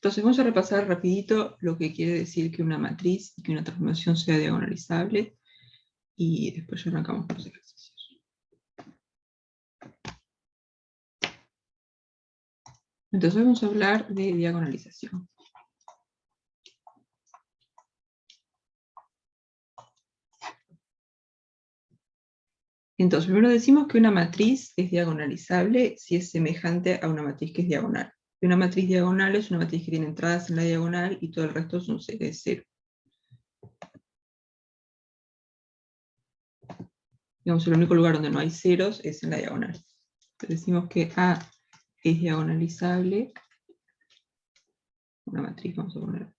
Entonces vamos a repasar rapidito lo que quiere decir que una matriz y que una transformación sea diagonalizable, y después ya arrancamos con los ejercicios. Entonces hoy vamos a hablar de diagonalización. Entonces, primero decimos que una matriz es diagonalizable si es semejante a una matriz que es diagonal. Y una matriz diagonal es una matriz que tiene entradas en la diagonal y todo el resto es cero. Digamos, el único lugar donde no hay ceros es en la diagonal. Entonces decimos que A es diagonalizable. Una matriz, vamos a poner.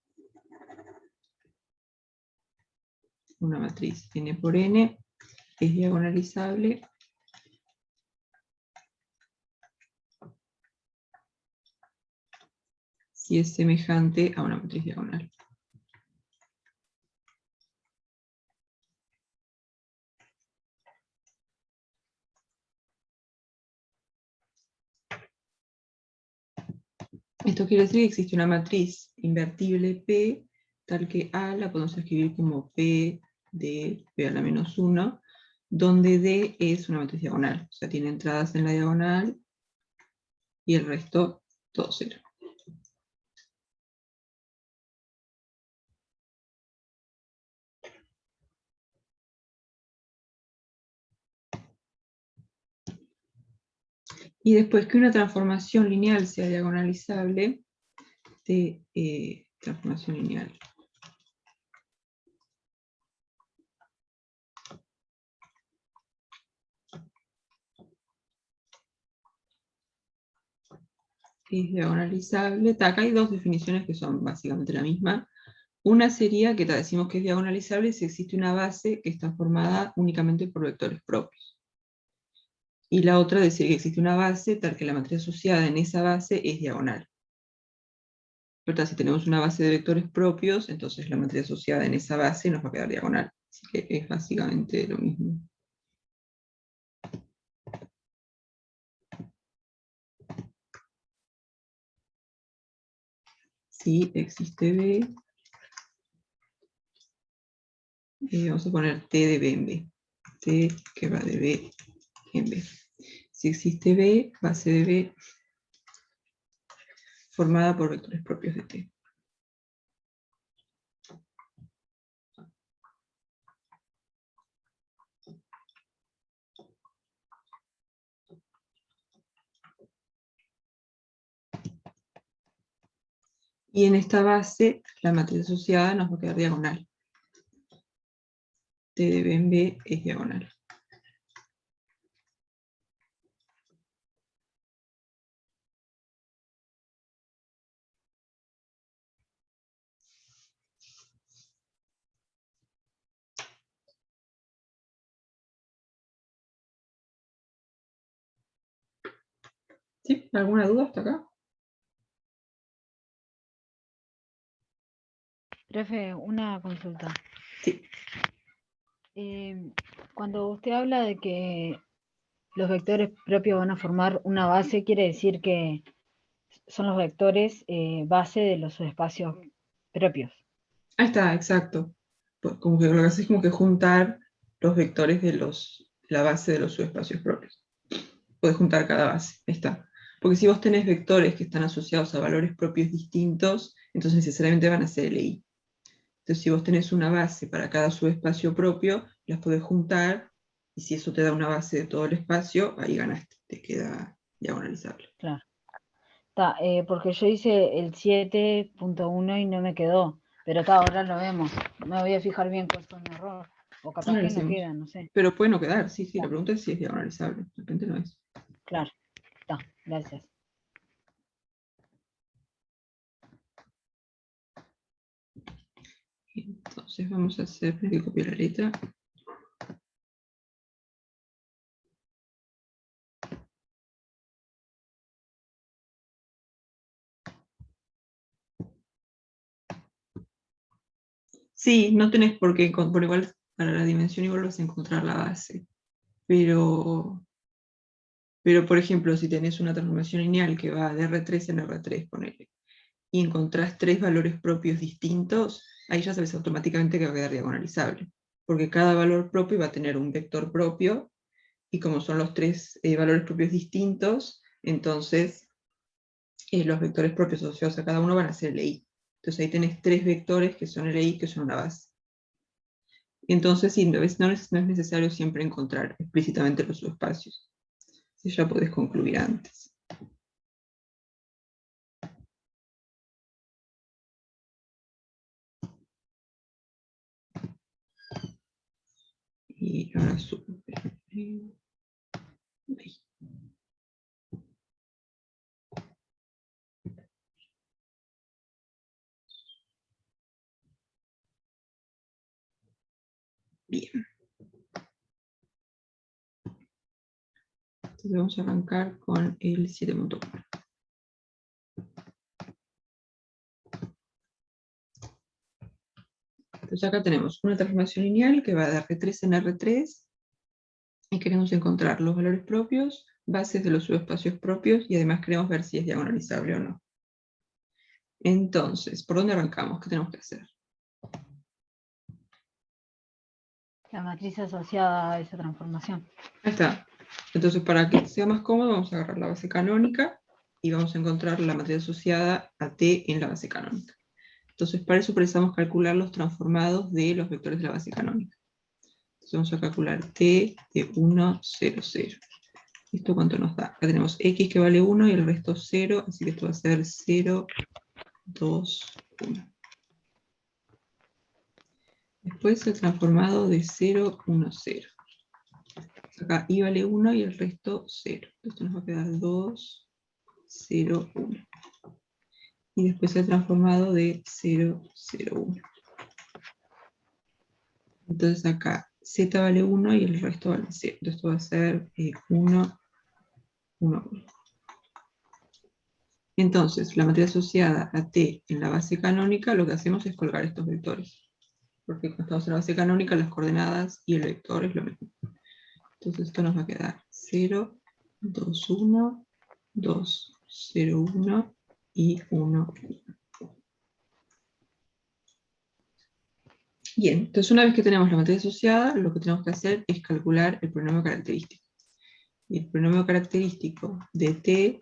Una matriz n por n es diagonalizable si es semejante a una matriz diagonal. Esto quiere decir que existe una matriz invertible P, tal que A la podemos escribir como P de P a la menos 1, donde D es una matriz diagonal. O sea, tiene entradas en la diagonal y el resto todo cero. Y después que una transformación lineal sea diagonalizable, de transformación lineal. Es diagonalizable. Acá hay dos definiciones que son básicamente la misma. Una sería que decimos que es diagonalizable si existe una base que está formada únicamente por vectores propios. Y la otra decir que existe una base tal que la matriz asociada en esa base es diagonal. ¿Verdad? Si tenemos una base de vectores propios, entonces la matriz asociada en esa base nos va a quedar diagonal. Así que es básicamente lo mismo. Si existe B, vamos a poner T de B en B. T que va de B en B. Si existe B, base de B, formada por vectores propios de T. Y en esta base, la matriz asociada nos va a quedar diagonal. T de B en B es diagonal. ¿Sí? ¿Alguna duda hasta acá? Profe, una consulta. Sí. Cuando usted habla de que los vectores propios van a formar una base, quiere decir que son los vectores base de los subespacios propios. Ahí está, exacto. Pues como que lo que hace es como que juntar los vectores de la base de los subespacios propios. Puedes juntar cada base, ahí está. Porque si vos tenés vectores que están asociados a valores propios distintos, entonces necesariamente van a ser LI. Entonces si vos tenés una base para cada subespacio propio, las podés juntar, y si eso te da una base de todo el espacio, ahí ganaste, te queda diagonalizable. Claro. Porque yo hice el 7.1 y no me quedó, pero ahora lo vemos. Me voy a fijar bien cuál fue mi error. O capaz Ahora lo que no hacemos. queda, no sé. Pero puede no quedar, sí, Ta, la pregunta es si es diagonalizable, de repente no es. claro, está, gracias. Entonces vamos a hacer, primero que copiar la letra. Sí, no tenés por qué, por igual para la dimensión igual vas a encontrar la base. Pero por ejemplo, si tenés una transformación lineal que va de R3 en R3, ponele, y encontrás 3 valores propios distintos, ahí ya sabes automáticamente que va a quedar diagonalizable, porque cada valor propio va a tener un vector propio, y como son los 3 valores propios distintos, entonces los vectores propios asociados a cada uno van a ser LI. Entonces ahí tenés 3 vectores que son LI, que son una base. Entonces sí, no es necesario siempre encontrar explícitamente los subespacios. Si ya podés concluir antes. Y ahora subo. Bien. Entonces vamos a arrancar con el 7.1. Entonces acá tenemos una transformación lineal que va de R3 en R3 y queremos encontrar los valores propios, bases de los subespacios propios y además queremos ver si es diagonalizable o no. Entonces, ¿por dónde arrancamos? ¿Qué tenemos que hacer? La matriz asociada a esa transformación. Ahí está. Entonces, para que sea más cómodo, vamos a agarrar la base canónica y vamos a encontrar la matriz asociada a T en la base canónica. Entonces, para eso precisamos calcular los transformados de los vectores de la base canónica. Entonces, vamos a calcular T de 1, 0, 0. ¿Esto cuánto nos da? Acá tenemos X que vale 1 y el resto 0, así que esto va a ser 0, 2, 1. Después el transformado de 0, 1, 0. Acá I vale 1 y el resto 0. Esto nos va a quedar 2, 0, 1. Y después el transformado de 0, 0, 1. Entonces acá Z vale 1 y el resto vale 0. Entonces esto va a ser 1, 1, 1. Entonces, la matriz asociada a T en la base canónica, lo que hacemos es colgar estos vectores. Porque cuando estamos en la base canónica, las coordenadas y el vector es lo mismo. Entonces esto nos va a quedar 0, 2, 1, 2, 0, 1 y 1, 1. Bien, entonces una vez que tenemos la matriz asociada, lo que tenemos que hacer es calcular el polinomio característico. Y el polinomio característico de T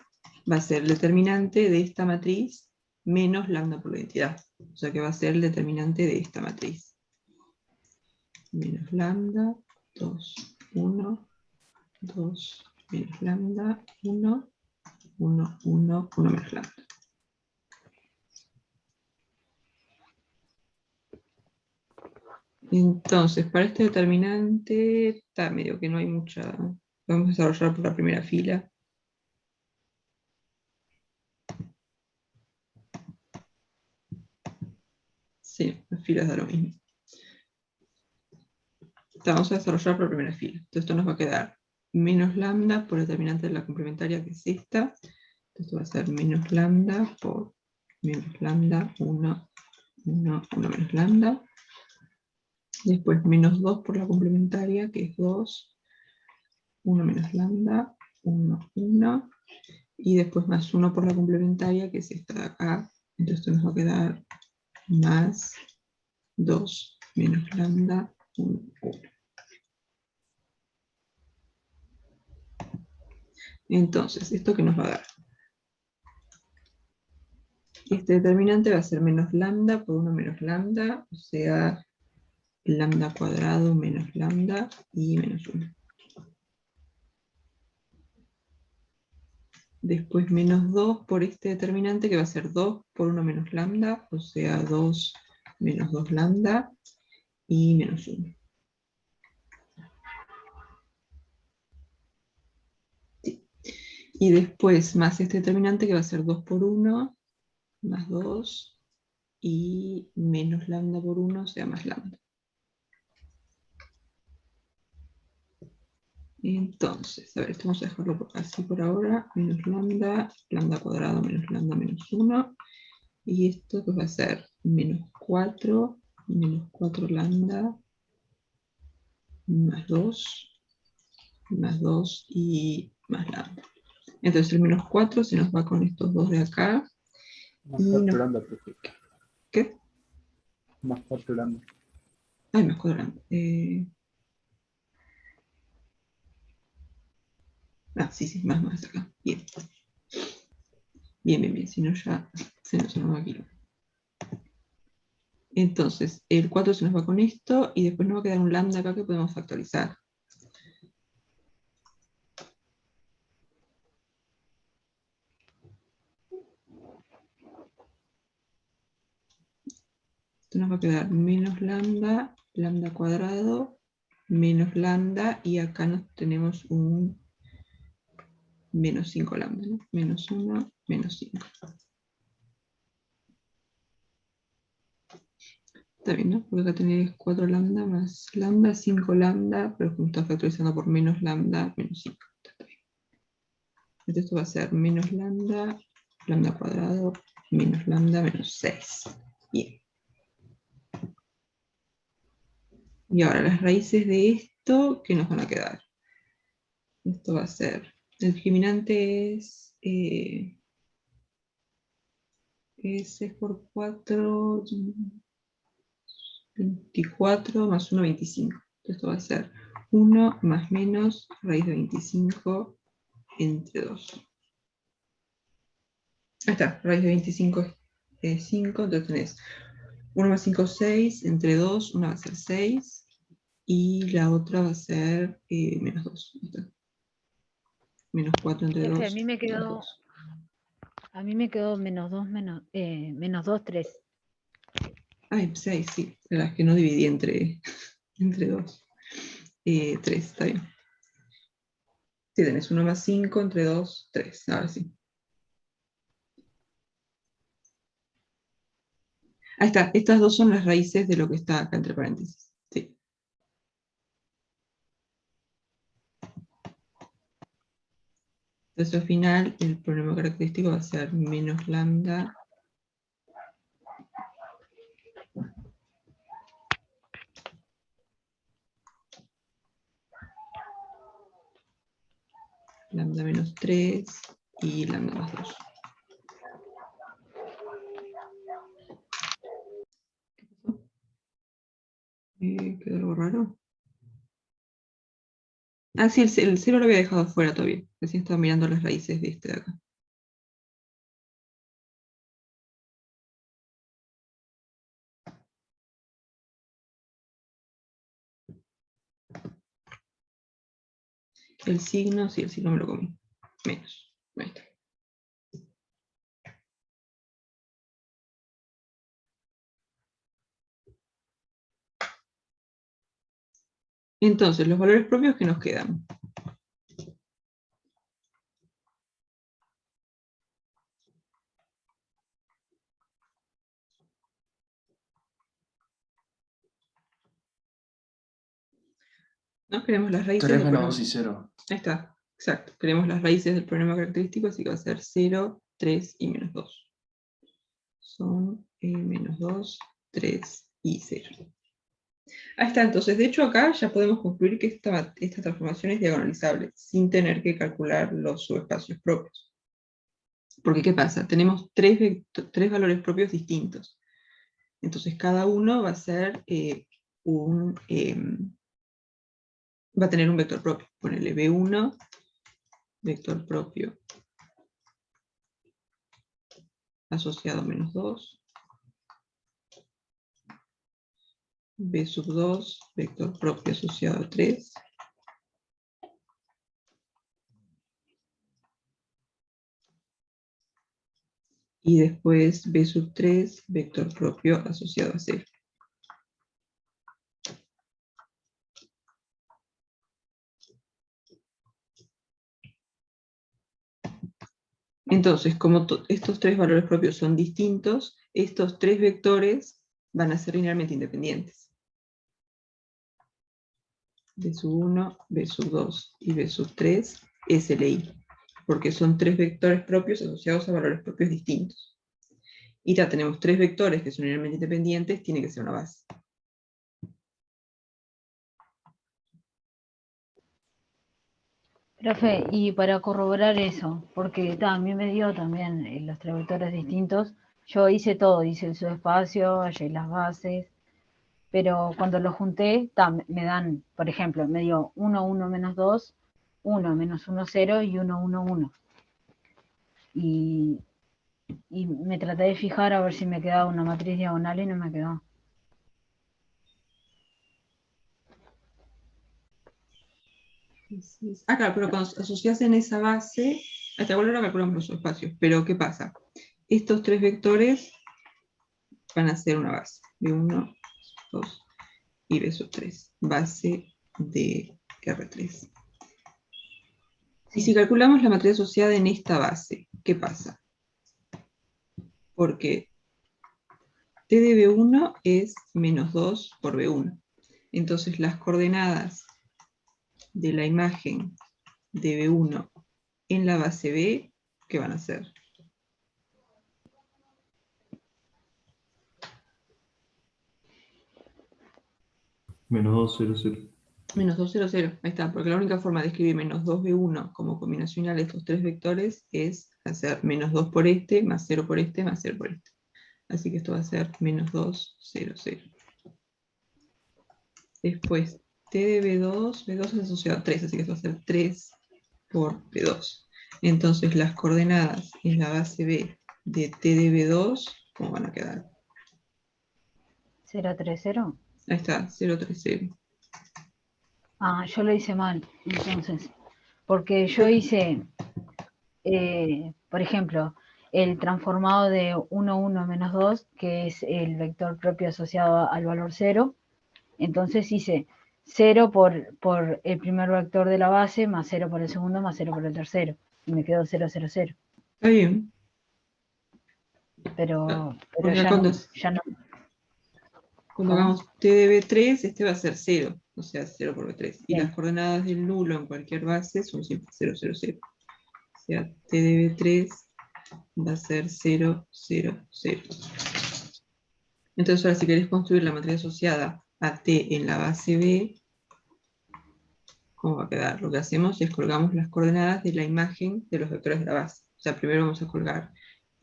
va a ser el determinante de esta matriz menos lambda por la identidad. O sea que va a ser el determinante de esta matriz. Menos lambda, 2, 1, 2, menos lambda, 1, 1, 1, 1 menos lambda. Entonces, para este determinante, está medio que no hay mucha... Vamos a desarrollar por la primera fila. Sí, las filas da lo mismo. Vamos a desarrollar por la primera fila. Entonces esto nos va a quedar menos lambda por el determinante de la complementaria, que es esta. Esto va a ser menos lambda por menos lambda, 1, 1, 1 menos lambda. Después menos 2 por la complementaria, que es 2, 1 menos lambda, 1, 1. Y después más 1 por la complementaria, que es esta de acá. Entonces esto nos va a quedar más 2 menos lambda, 1, 1. Entonces, ¿esto qué nos va a dar? Este determinante va a ser menos lambda por 1 menos lambda, o sea, lambda cuadrado menos lambda y menos 1. Después menos 2 por este determinante, que va a ser 2 por 1 menos lambda, o sea, 2 menos 2 lambda y menos 1. Sí. Y después más este determinante, que va a ser 2 por 1, más 2, y menos lambda por 1, o sea, más lambda. Entonces, a ver, esto vamos a dejarlo así por ahora, menos lambda, lambda cuadrado menos lambda menos 1, y esto pues va a ser menos 4 lambda, más 2 y más lambda. Entonces el menos 4 se nos va con estos dos de acá, Más Y 4 nos... lambda, profe. ¿Qué? Más 4 lambda. Ay, más 4 lambda. Sí, sí, más acá. Bien. Bien. Si no ya se nos va aquí. Entonces, el 4 se nos va con esto y después nos va a quedar un lambda acá que podemos factorizar. Esto nos va a quedar menos lambda, lambda cuadrado, menos lambda, y acá tenemos un menos 5 lambda, ¿no? Menos 1, menos 5. Está bien, ¿no? Porque acá tenés 4 lambda más lambda, 5 lambda, pero como está factorizando por menos lambda, menos 5. Está bien. Entonces esto va a ser menos lambda, lambda cuadrado, menos lambda, menos 6. Bien. Y ahora las raíces de esto, ¿qué nos van a quedar? Esto va a ser, el discriminante es 6 por 4, 24 más 1, 25. Entonces esto va a ser 1 más menos raíz de 25 entre 2. Ahí está, raíz de 25 es 5, entonces tenés 1 más 5, 6, entre 2, una va a ser 6, y la otra va a ser menos 2. Ahí está. Menos 4 entre Profe, 2, a mí me menos quedó, 2. menos 2, menos 2, 3. Ay, 6, sí, de las que no dividí entre 2. 3, está bien. Sí, tenés 1 más 5 entre 2, 3. Ahora sí. Ahí está, estas dos son las raíces de lo que está acá entre paréntesis. Sí. Entonces al final el problema característico va a ser menos lambda lambda menos 3 y lambda más 2. ¿Qué pasó? ¿Quedó algo raro? Ah, sí, el 0 lo había dejado fuera todavía. Recién estaba mirando las raíces de este de acá. El signo, sí, el signo me lo comí. Menos. Ahí está. Entonces, los valores propios que nos quedan. ¿No? Queremos las raíces 3 del menos problema. 2 y 0. Ahí está, exacto. Queremos las raíces del problema característico, así que va a ser 0, 3 y menos 2. Son menos 2, 3 y 0. Ahí está, entonces, de hecho acá ya podemos concluir que esta transformación es diagonalizable, sin tener que calcular los subespacios propios. Porque, ¿qué pasa? Tenemos tres valores propios distintos. Entonces, cada uno va a ser va a tener un vector propio. Ponele B1, vector propio asociado a menos 2. B sub 2, vector propio asociado a 3. Y después B sub 3, vector propio asociado a 0. Entonces, como estos tres valores propios son distintos, estos tres vectores van a ser linealmente independientes. B sub 1, B sub 2 y B sub 3 es LI, porque son tres vectores propios asociados a valores propios distintos. Y ya tenemos tres vectores que son linealmente independientes, tiene que ser una base. Profe, y para corroborar eso, porque a mí me dio también los tres vectores distintos, Yo hice todo, hice el subespacio, hallé las bases, pero cuando lo junté, me dan, por ejemplo, me dio 1, 1, menos 2, 1, menos 1, 0 y 1, 1, 1. Y me traté de fijar a ver si me quedaba una matriz diagonal y no me quedó. Ah, claro, pero cuando asocias en esa base, hasta ahora calculamos los espacios, pero ¿qué pasa? Estos tres vectores van a ser una base, B1, 2 y B3, base de R3. Y si calculamos la matriz asociada en esta base, ¿qué pasa? Porque T de B1 es menos 2 por B1. Entonces las coordenadas de la imagen de B1 en la base B, ¿qué van a ser? Menos 2, 0, 0. Menos 2, 0, 0. Ahí está, porque la única forma de escribir menos 2B1 como combinacional de estos tres vectores es hacer menos 2 por este, más 0 por este, más 0 por este. Así que esto va a ser menos 2, 0, 0. Después, T de B2, B2 es asociado a 3, así que esto va a ser 3 por B2. Entonces las coordenadas en la base B de T de B2, ¿cómo van a quedar? 0, 3, 0. Ahí está, 0, 3, 0. Ah, yo lo hice mal, entonces. Porque yo hice, por ejemplo, el transformado de 1, 1, menos 2, que es el vector propio asociado al valor 0. Entonces hice 0 por el primer vector de la base, más 0 por el segundo, más 0 por el tercero. Y me quedó 0, 0, 0. Está bien. Pero Porque ya cuando no. hagamos T de B3, este va a ser 0, o sea, 0 por B3. Y Sí. las coordenadas del nulo en cualquier base son siempre 0, 0, 0. O sea, T de B3 va a ser 0, 0, 0. Entonces ahora si queréis construir la matriz asociada a T en la base B, ¿cómo va a quedar? Lo que hacemos es colgamos las coordenadas de la imagen de los vectores de la base. O sea, primero vamos a colgar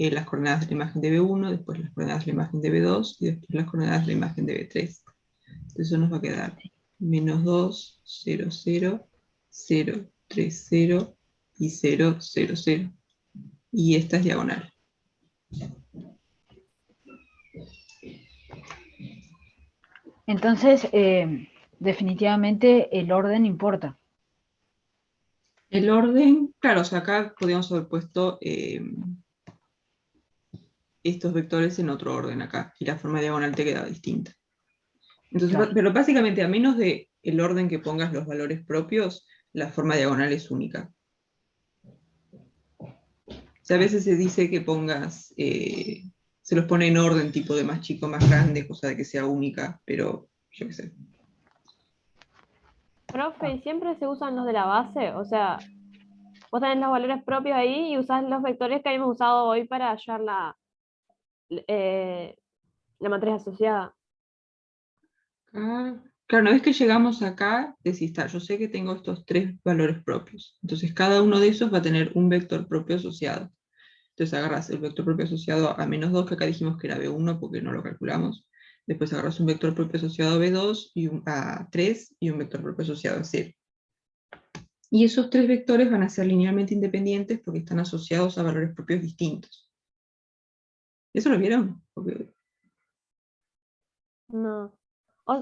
las coordenadas de la imagen de B1, después las coordenadas de la imagen de B2 y después las coordenadas de la imagen de B3. Entonces eso nos va a quedar menos 2, 0, 0, 0, 3, 0 y 0, 0, 0. Y esta es diagonal. Entonces, definitivamente el orden importa. El orden, claro, o sea, acá podríamos haber puesto estos vectores en otro orden acá, y la forma diagonal te queda distinta. Entonces, Claro. pero básicamente, a menos de el orden que pongas los valores propios, la forma diagonal es única. O sea, a veces se dice que pongas, se los pone en orden, tipo de más chico, más grande, cosa de que sea única, pero yo qué sé. Profe, ¿y siempre se usan los de la base? O sea, vos tenés los valores propios ahí y usás los vectores que habíamos usado hoy para hallar eh, la matriz asociada. Claro, una vez que llegamos acá, decís, "Ta, yo sé que tengo estos tres valores propios. Entonces, cada uno de esos va a tener un vector propio asociado. Entonces, agarras el vector propio asociado a menos 2, que acá dijimos que era B1 porque no lo calculamos. Después agarras un vector propio asociado a B2 y a 3 y un vector propio asociado a 0. Y esos tres vectores van a ser linealmente independientes porque están asociados a valores propios distintos. ¿Eso lo vieron? Porque No.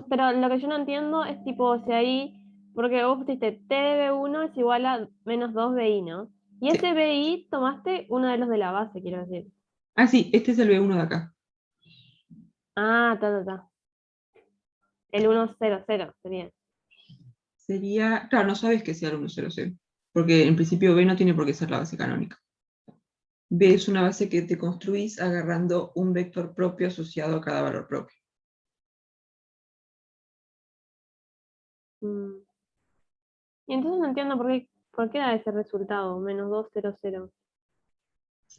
Pero lo que yo no entiendo es tipo, si ahí, porque vos pusiste T de B1 es igual a menos 2BI, ¿no? Y sí. ese BI tomaste uno de los de la base, quiero decir. Ah, sí, este es el B1 de acá. Ah, ta. El 100 sería. Sería, claro, no sabes que sea el 100, porque en principio B no tiene por qué ser la base canónica. B es una base que te construís agarrando un vector propio asociado a cada valor propio. Mm. Y entonces no entiendo por qué da ese resultado, menos 200.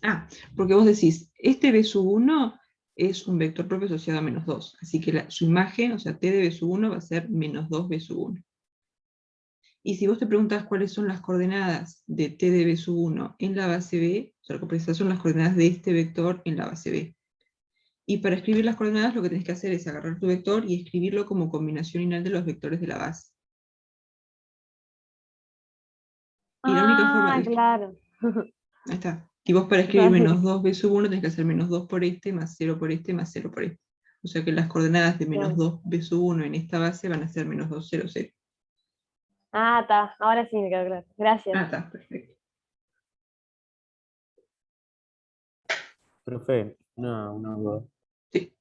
Ah, porque vos decís, este B sub 1 es un vector propio asociado a menos 2, así que su imagen, o sea, T de B sub 1 va a ser menos 2 B sub 1. Y si vos te preguntas cuáles son las coordenadas de T de B sub 1 en la base B, o sea, lo que precisas son las coordenadas de este vector en la base B. Y para escribir las coordenadas lo que tenés que hacer es agarrar tu vector y escribirlo como combinación lineal de los vectores de la base. Y la única forma Ah, de... claro. Ahí está. Y vos para escribir menos 2 b sub 1 tenés que hacer menos 2 por este, más 0 por este, más 0 por este. O sea que las coordenadas de menos Claro. 2 b sub 1 en esta base van a ser menos 2, 0, 0. Ah, está. Ahora sí me quedó claro. Gracias. Ah, está, perfecto. Profe, una duda. Sí.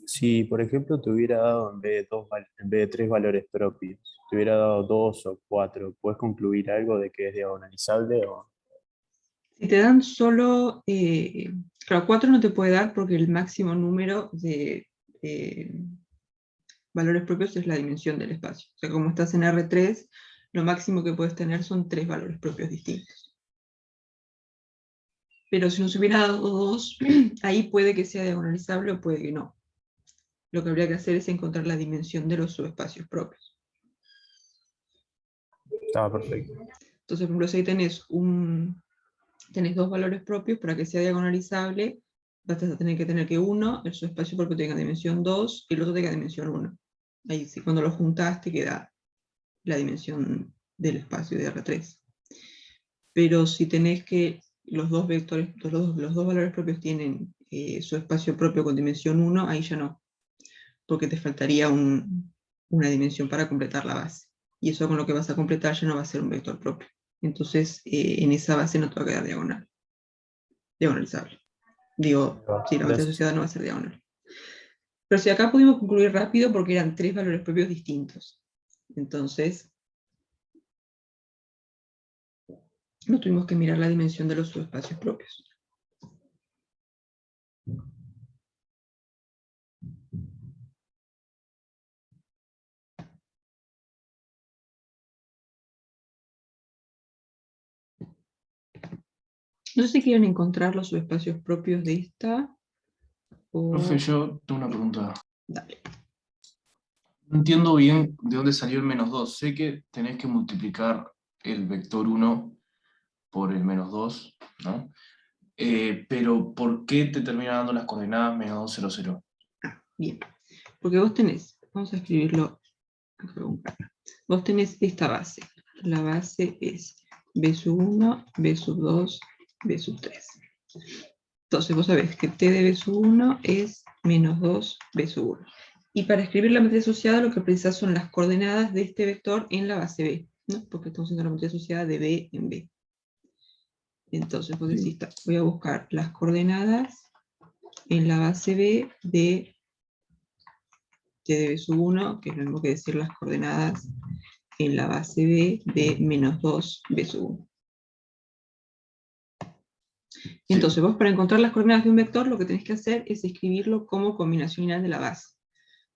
Si, por ejemplo, te hubiera dado en vez de tres valores propios, te hubiera dado dos o cuatro, ¿puedes concluir algo de que es diagonalizable o Si te dan solo, claro, 4 no te puede dar porque el máximo número de valores propios es la dimensión del espacio. O sea, como estás en R3, lo máximo que puedes tener son 3 valores propios distintos. Pero si nos hubiera dado 2, ahí puede que sea diagonalizable o puede que no. Lo que habría que hacer es encontrar la dimensión de los subespacios propios. estaba perfecto? Entonces, por ejemplo, si ahí tenés 2 valores propios, para que sea diagonalizable, vas a tener que tener que uno, el subespacio propio tenga dimensión 2, y el otro tenga dimensión 1. Ahí sí, cuando lo juntas te queda la dimensión del espacio de R3. Pero si tenés que los dos vectores, los dos valores propios tienen su espacio propio con dimensión 1, ahí ya no, porque te faltaría una dimensión para completar la base. Y eso con lo que vas a completar ya no va a ser un vector propio. Entonces, en esa base no te va a quedar diagonalizable. Digo, sí, la matriz Gracias. asociada no va a ser diagonal. Pero si acá pudimos concluir rápido porque eran 3 valores propios distintos. Entonces, no tuvimos que mirar la dimensión de los subespacios propios. No sé si quieren encontrar los subespacios propios de esta. Profe, yo tengo una pregunta. Dale. No entiendo bien de dónde salió el menos 2. Sé que tenés que multiplicar el vector 1 por el menos 2, ¿no? Pero ¿por qué te termina dando las coordenadas menos 2, 0, 0? Ah, bien. Porque vos tenés, vamos a escribirlo. Vos tenés esta base. La base es b sub 1, b sub 2, b sub 3. Entonces vos sabés que t de b sub 1 es menos 2 b sub 1. Y para escribir la matriz asociada lo que precisas son las coordenadas de este vector en la base b, ¿no? Porque estamos haciendo la matriz asociada de b en b. Entonces vos decís, voy a buscar las coordenadas en la base b de t de b sub 1, que es lo mismo que decir las coordenadas en la base b de menos 2 b sub 1. Entonces vos para encontrar las coordenadas de un vector lo que tenés que hacer es escribirlo como combinación lineal de la base.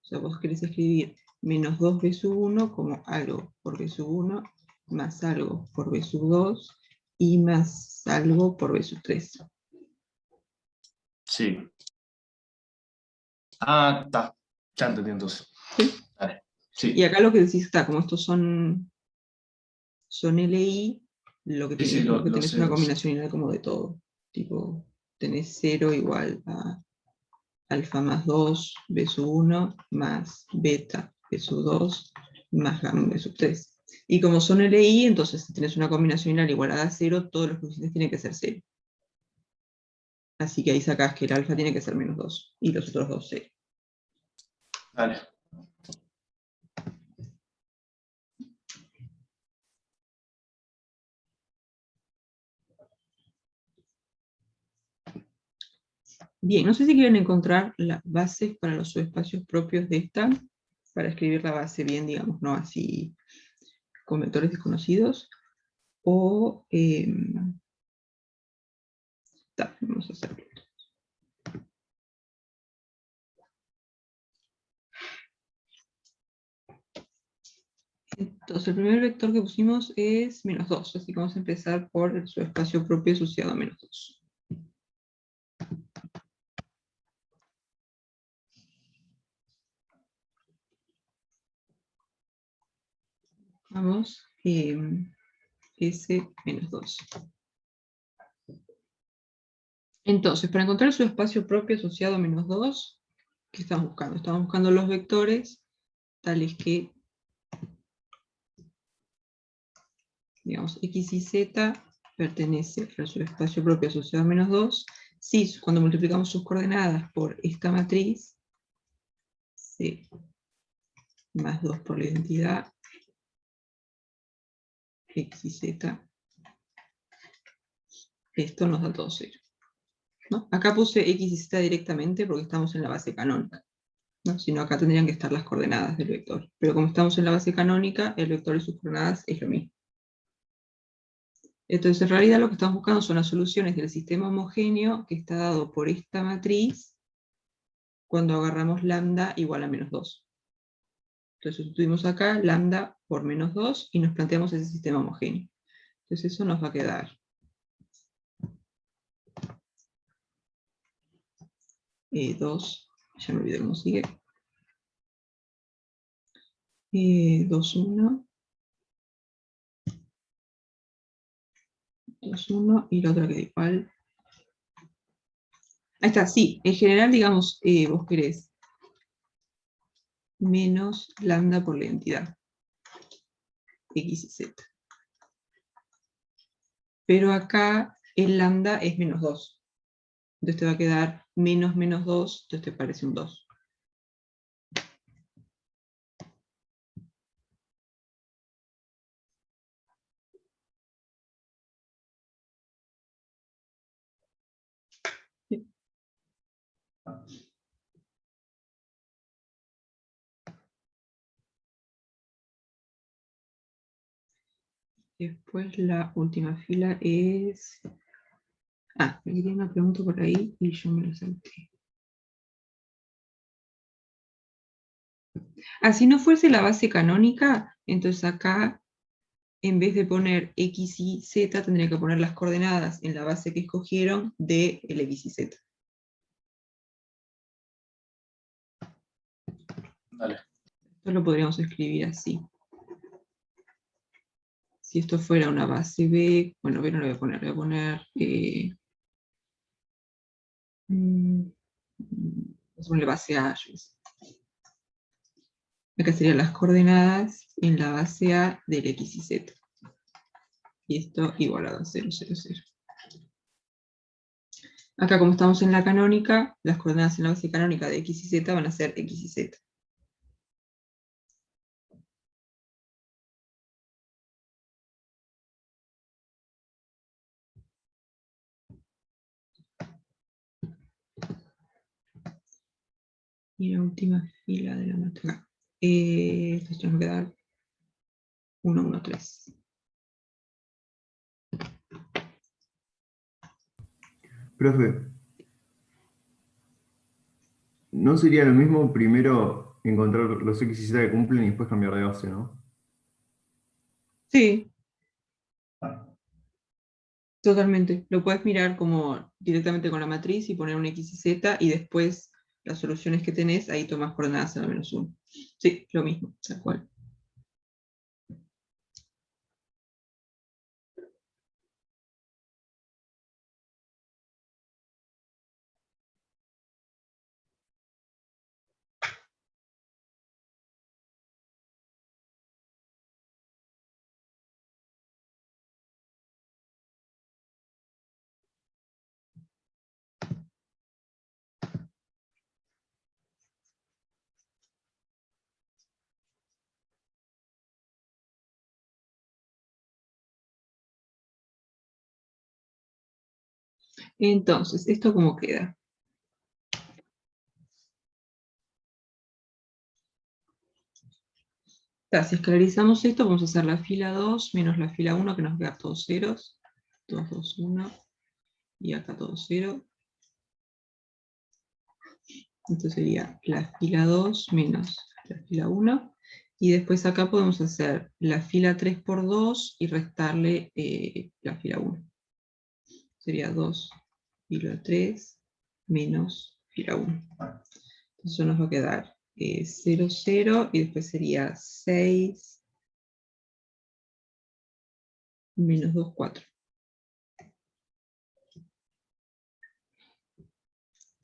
O sea, vos querés escribir menos 2b sub 1 como algo por b sub 1, más algo por b sub 2, y más algo por b sub 3. Sí. Ah, está. Ya entendí entonces. ¿Sí? Dale. Sí. Y acá lo que decís está, como estos son LI, lo que Sí, sí, tenés, como que los tenés una ceros. combinación lineal como de todo. Tipo, tenés 0 igual a alfa más 2, b sub 1, más beta, b sub 2, más gamma, b sub 3. Y como son LI, entonces si tenés una combinación lineal igual a 0, todos los coeficientes tienen que ser 0. Así que ahí sacás que el alfa tiene que ser menos 2, y los otros dos 0. Dale. Bien, no sé si quieren encontrar las bases para los subespacios propios de esta, para escribir la base bien, digamos, no así con vectores desconocidos, o vamos a hacerlo. Entonces el primer vector que pusimos es menos 2, así que vamos a empezar por el subespacio propio asociado a menos 2. Vamos, S menos 2. Entonces, para encontrar su espacio propio asociado a menos 2, ¿qué estamos buscando? Estamos buscando los vectores tales que, digamos, x y z pertenece a su espacio propio asociado a menos 2, si cuando multiplicamos sus coordenadas por esta matriz, C más 2 por la identidad, x y z, esto nos da todo 0. ¿No? Acá puse x y z directamente porque estamos en la base canónica, ¿no? Si no, acá tendrían que estar las coordenadas del vector. Pero como estamos en la base canónica, el vector y sus coordenadas es lo mismo. Entonces, en realidad lo que estamos buscando son las soluciones del sistema homogéneo que está dado por esta matriz cuando agarramos lambda igual a menos 2. Entonces sustituimos acá lambda por menos 2 y nos planteamos ese sistema homogéneo. Entonces eso nos va a quedar 2, ya me olvidé cómo sigue, 2, 1, 2, 1, y la otra queda igual. Ahí está, sí, en general, digamos, vos querés menos lambda por la identidad, x y z. Pero acá el lambda es menos 2. Entonces te va a quedar menos menos 2, entonces te parece un 2. Sí. Después la última fila es... Ah, me quería una pregunta por ahí y yo me la salté. Ah, si no fuese la base canónica, entonces acá, en vez de poner x y z, tendría que poner las coordenadas en la base que escogieron de el x y z. Dale. Esto lo podríamos escribir así. Si esto fuera una base B, bueno, B no lo voy a poner, voy a poner... vamos a ponerle base A, yo qué sé. Acá serían las coordenadas en la base A del x y z. Y esto igualado a 0, 0, 0. Acá, como estamos en la canónica, las coordenadas en la base canónica de x y z van a ser x y z. Y la última fila de la matriz. Entonces tenemos que dar 1, 1, 3. Profe, ¿no sería lo mismo primero encontrar los X y Z que cumplen y después cambiar de base, no? Sí, totalmente. Lo puedes mirar como directamente con la matriz y poner un x y z, y después las soluciones que tenés, ahí tomas coordenadas en la menos 1. Sí, lo mismo, tal cual. Entonces, ¿esto cómo queda? Si escalarizamos esto, vamos a hacer la fila 2 menos la fila 1, que nos queda todos ceros. 2, 2, 1. Y acá todo 0. Entonces sería la fila 2 menos la fila 1. Y después acá podemos hacer la fila 3 por 2 y restarle la fila 1. Sería 2 fila 3 menos fila 1. Entonces eso nos va a quedar 0, 0, y después sería 6 menos 2, 4.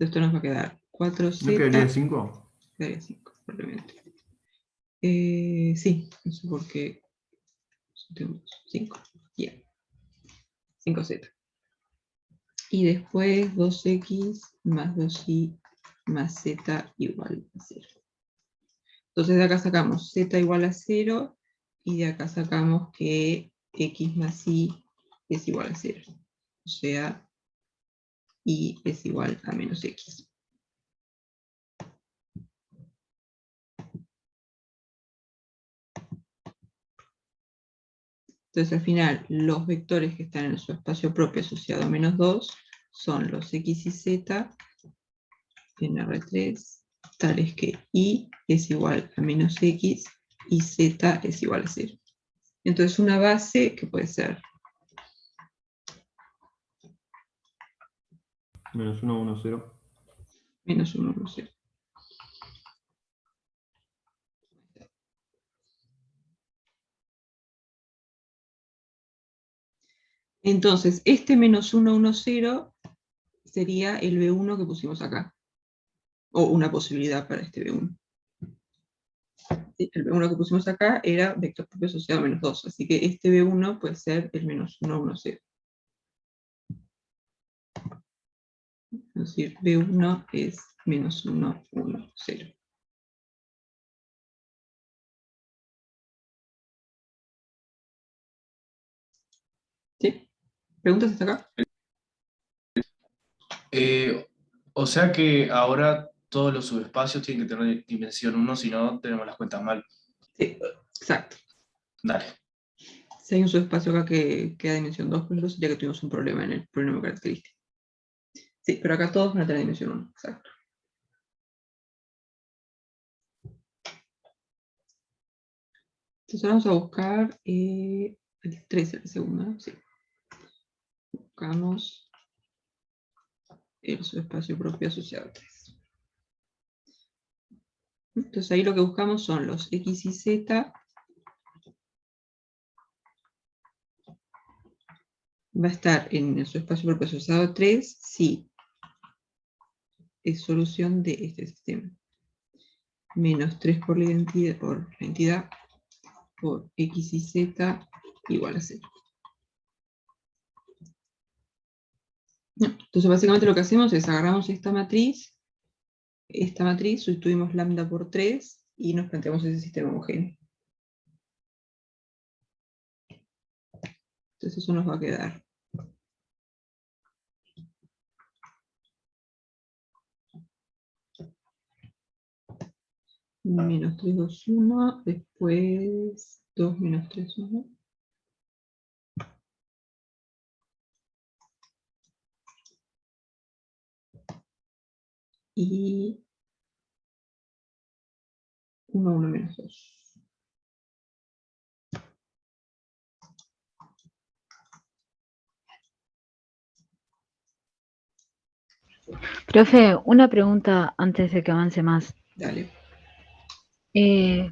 Esto nos va a quedar ¿No 4z. quedaría 5? Quedaría 5, probablemente. Sí, no sé por qué. 5. Bien. 5z. Y después 2x más 2y más z igual a 0. Entonces de acá sacamos z igual a 0 y de acá sacamos que x más y es igual a 0. O sea, y es igual a menos x. Entonces al final los vectores que están en su espacio propio asociado a menos 2 son los x y z en R3, tales que y es igual a menos x y z es igual a 0. Entonces una base que puede ser Menos 1, 1, 0. menos 1, 1, 0. Entonces, este menos 1, 1, 0 sería el B1 que pusimos acá. O una posibilidad para este B1. ¿Sí? El B1 que pusimos acá era vector propio asociado a menos 2. Así que este B1 puede ser el menos 1, 1, 0. Es decir, B1 es menos 1, 1, 0. ¿Sí? ¿Preguntas hasta acá? O sea que ahora todos los subespacios tienen que tener dimensión 1, si no tenemos las cuentas mal. Sí, exacto. Dale. Si hay un subespacio acá que queda dimensión 2, pues sería que tuvimos un problema en el problema característico. Sí, pero acá todos van a tener dimensión 1, exacto. Entonces vamos a buscar el 3, el segundo, ¿no? Sí. Buscamos el subespacio propio asociado a 3. Entonces ahí lo que buscamos son los x y z. Va a estar en el subespacio propio asociado a 3 si es solución de este sistema. Menos 3 por la entidad por x y z igual a 0. Entonces básicamente lo que hacemos es agarramos esta matriz, sustituimos lambda por 3 y nos planteamos ese sistema homogéneo. Entonces eso nos va a quedar menos 3, 2, 1, después 2 menos 3, 1. Y 1, 1 menos 2. Profe, una pregunta antes de que avance más. Dale.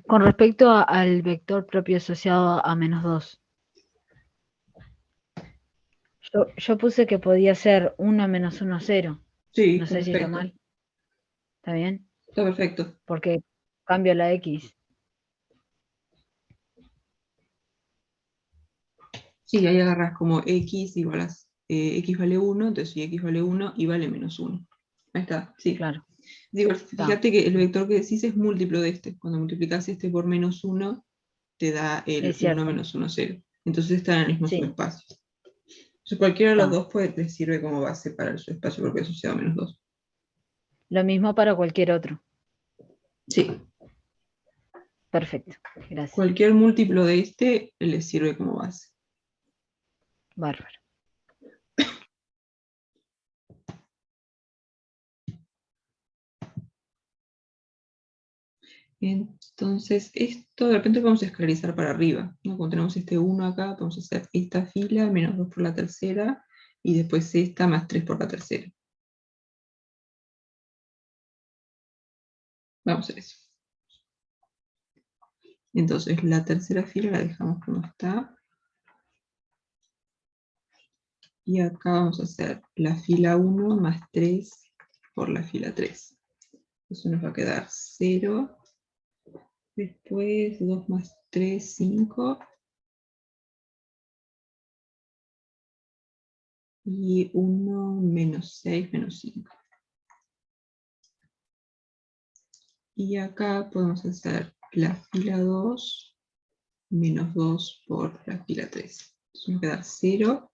Con respecto al vector propio asociado a menos 2. Yo puse que podía ser 1 menos 1, 0. Sí, No está sé si está perfecto. mal. ¿Está bien? Está perfecto. Porque cambio la X. Sí, ahí agarras como x igual a x vale 1, entonces si x vale 1, y vale menos 1. Ahí está, sí. Claro. Digo, fíjate que el vector que decís es múltiplo de este. Cuando multiplicas este por menos 1, te da el Es 1 cierto. menos 1, 0. Entonces están en el mismo Sí. subespacio. Entonces cualquiera de los Está. dos te sirve como base para el subespacio propio asociado a menos 2. Lo mismo para cualquier otro. Sí. Perfecto. Gracias. Cualquier múltiplo de este le sirve como base. Bárbaro. Entonces, esto de repente vamos a escalarizar para arriba, ¿no? Cuando tenemos este 1 acá, vamos a hacer esta fila, menos 2 por la tercera, y después esta más 3 por la tercera. Vamos a hacer eso. Entonces, la tercera fila la dejamos como está. Y acá vamos a hacer la fila 1 más 3 por la fila 3. Eso nos va a quedar 0. Después 2 más 3, 5. Y 1 menos 6 menos 5. Y acá podemos hacer la fila 2 menos 2 por la fila 3. Entonces nos va a quedar 0.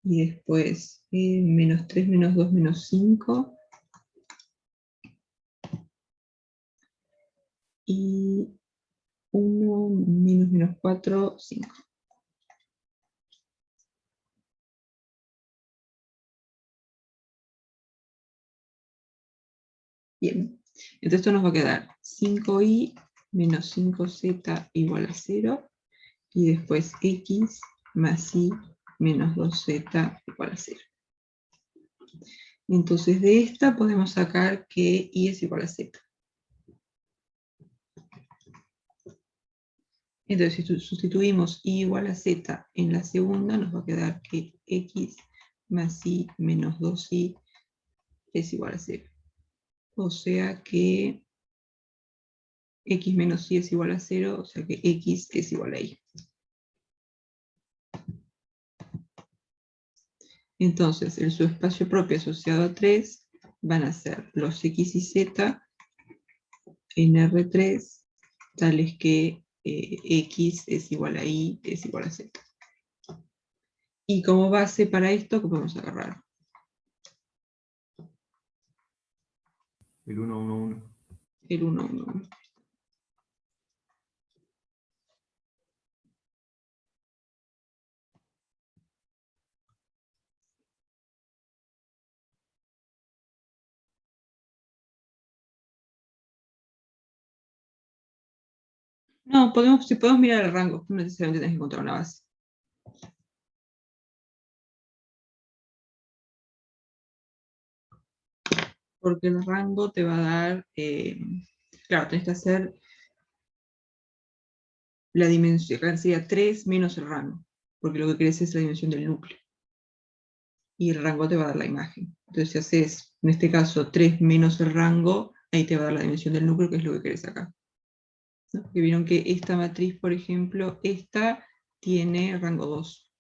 Y después menos 3 menos 2 menos 5. Y 1 menos menos 4, 5. Bien, entonces esto nos va a quedar 5i menos 5z igual a 0. Y después x más y menos 2z igual a 0. Entonces de esta podemos sacar que y es igual a z. Entonces si sustituimos y igual a z en la segunda, nos va a quedar que x más y menos 2y es igual a 0. O sea que x menos y es igual a 0, o sea que x es igual a y. Entonces, el subespacio propio asociado a 3 van a ser los x y z en R3, tales que x es igual a y es igual a z. Y como base para esto, ¿qué podemos agarrar? El 1, 1, 1. El 1, 1, 1. No, si podemos mirar el rango, no necesariamente tenés que encontrar una base. Porque el rango te va a dar, claro, tenés que hacer la dimensión, sería 3 menos el rango, porque lo que querés es la dimensión del núcleo. Y el rango te va a dar la imagen. Entonces si haces, en este caso, 3 menos el rango, ahí te va a dar la dimensión del núcleo, que es lo que querés acá. ¿No? Porque vieron que esta matriz, por ejemplo, esta tiene rango 2.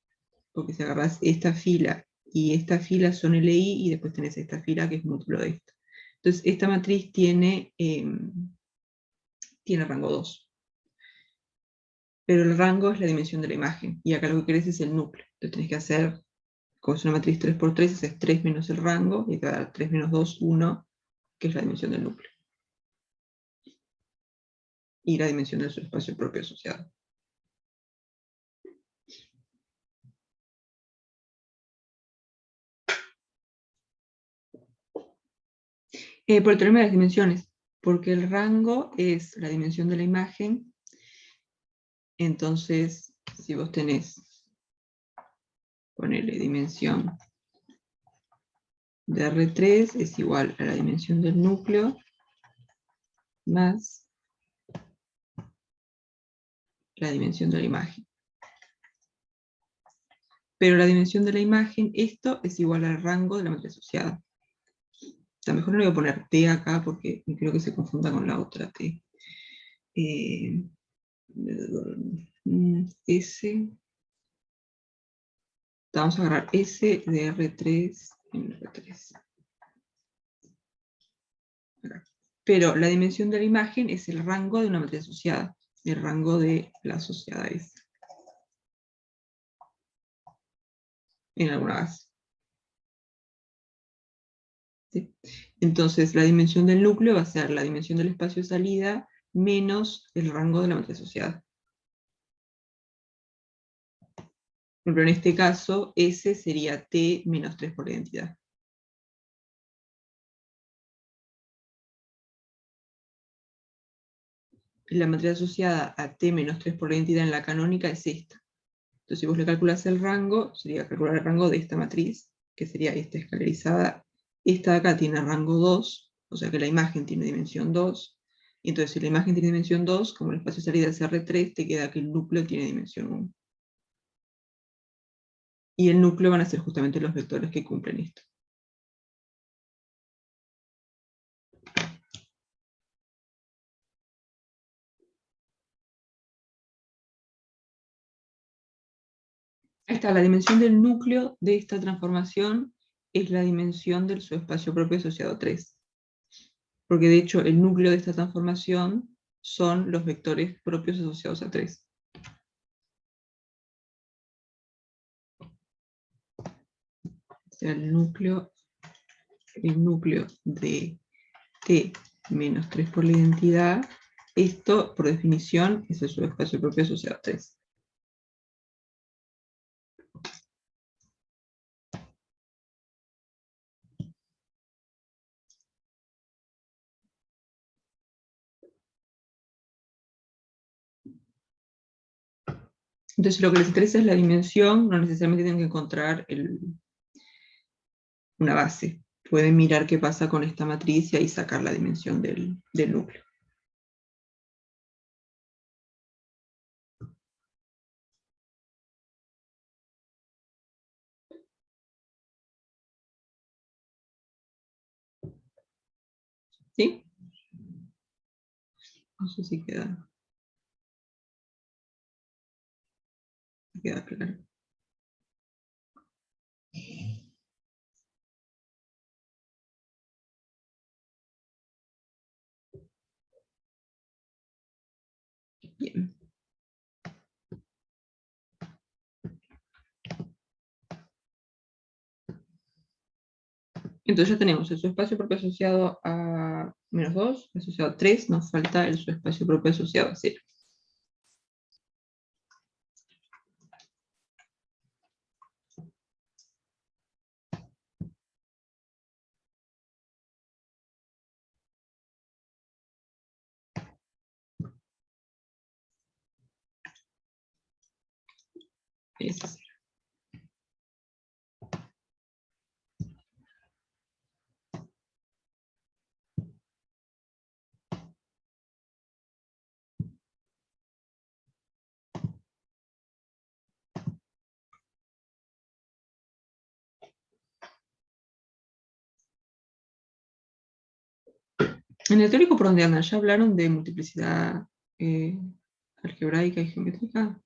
Porque si agarras esta fila y esta fila son LI, y después tenés esta fila que es múltiplo de esta. Entonces esta matriz tiene rango 2. Pero el rango es la dimensión de la imagen, y acá lo que querés es el núcleo. Entonces tenés que hacer, como es una matriz 3×3, haces 3 menos el rango, y te va a dar 3 menos 2, 1, que es la dimensión del núcleo. Y la dimensión del subespacio propio asociado. Por el teorema de las dimensiones, porque el rango es la dimensión de la imagen. Entonces, si vos tenés, ponele dimensión de R3 es igual a la dimensión del núcleo más la dimensión de la imagen. Pero la dimensión de la imagen, esto es igual al rango de la matriz asociada. O sea, mejor no le voy a poner T acá porque creo que se confunda con la otra T. S. Vamos a agarrar S de R3 en R3. Pero la dimensión de la imagen es el rango de una matriz asociada. El rango de la asociada es. En alguna base. ¿Sí? Entonces, la dimensión del núcleo va a ser la dimensión del espacio de salida menos el rango de la matriz asociada. Por ejemplo, en este caso, S sería T menos 3 por la identidad. La matriz asociada a T menos 3 por la identidad en la canónica es esta. Entonces, si vos le calculás el rango, sería calcular el rango de esta matriz, que sería esta escalerizada. Esta de acá tiene rango 2, o sea que la imagen tiene dimensión 2. Entonces, si la imagen tiene dimensión 2, como el espacio de salida es R3, te queda que el núcleo tiene dimensión 1. Y el núcleo van a ser justamente los vectores que cumplen esto. Ahí está, la dimensión del núcleo de esta transformación es la dimensión del subespacio propio asociado a 3. Porque de hecho el núcleo de esta transformación son los vectores propios asociados a 3. O sea, el núcleo de T menos 3 por la identidad, esto por definición es el subespacio propio asociado a 3. Entonces lo que les interesa es la dimensión, no necesariamente tienen que encontrar una base. Pueden mirar qué pasa con esta matriz y ahí sacar la dimensión del núcleo. ¿Sí? No sé si queda claro. Bien. Entonces ya tenemos el subespacio propio asociado a menos 2, asociado a 3, nos falta el subespacio propio asociado a 0. Ese es 0. En el teórico por donde andan, ¿ya hablaron de multiplicidad algebraica y geométrica?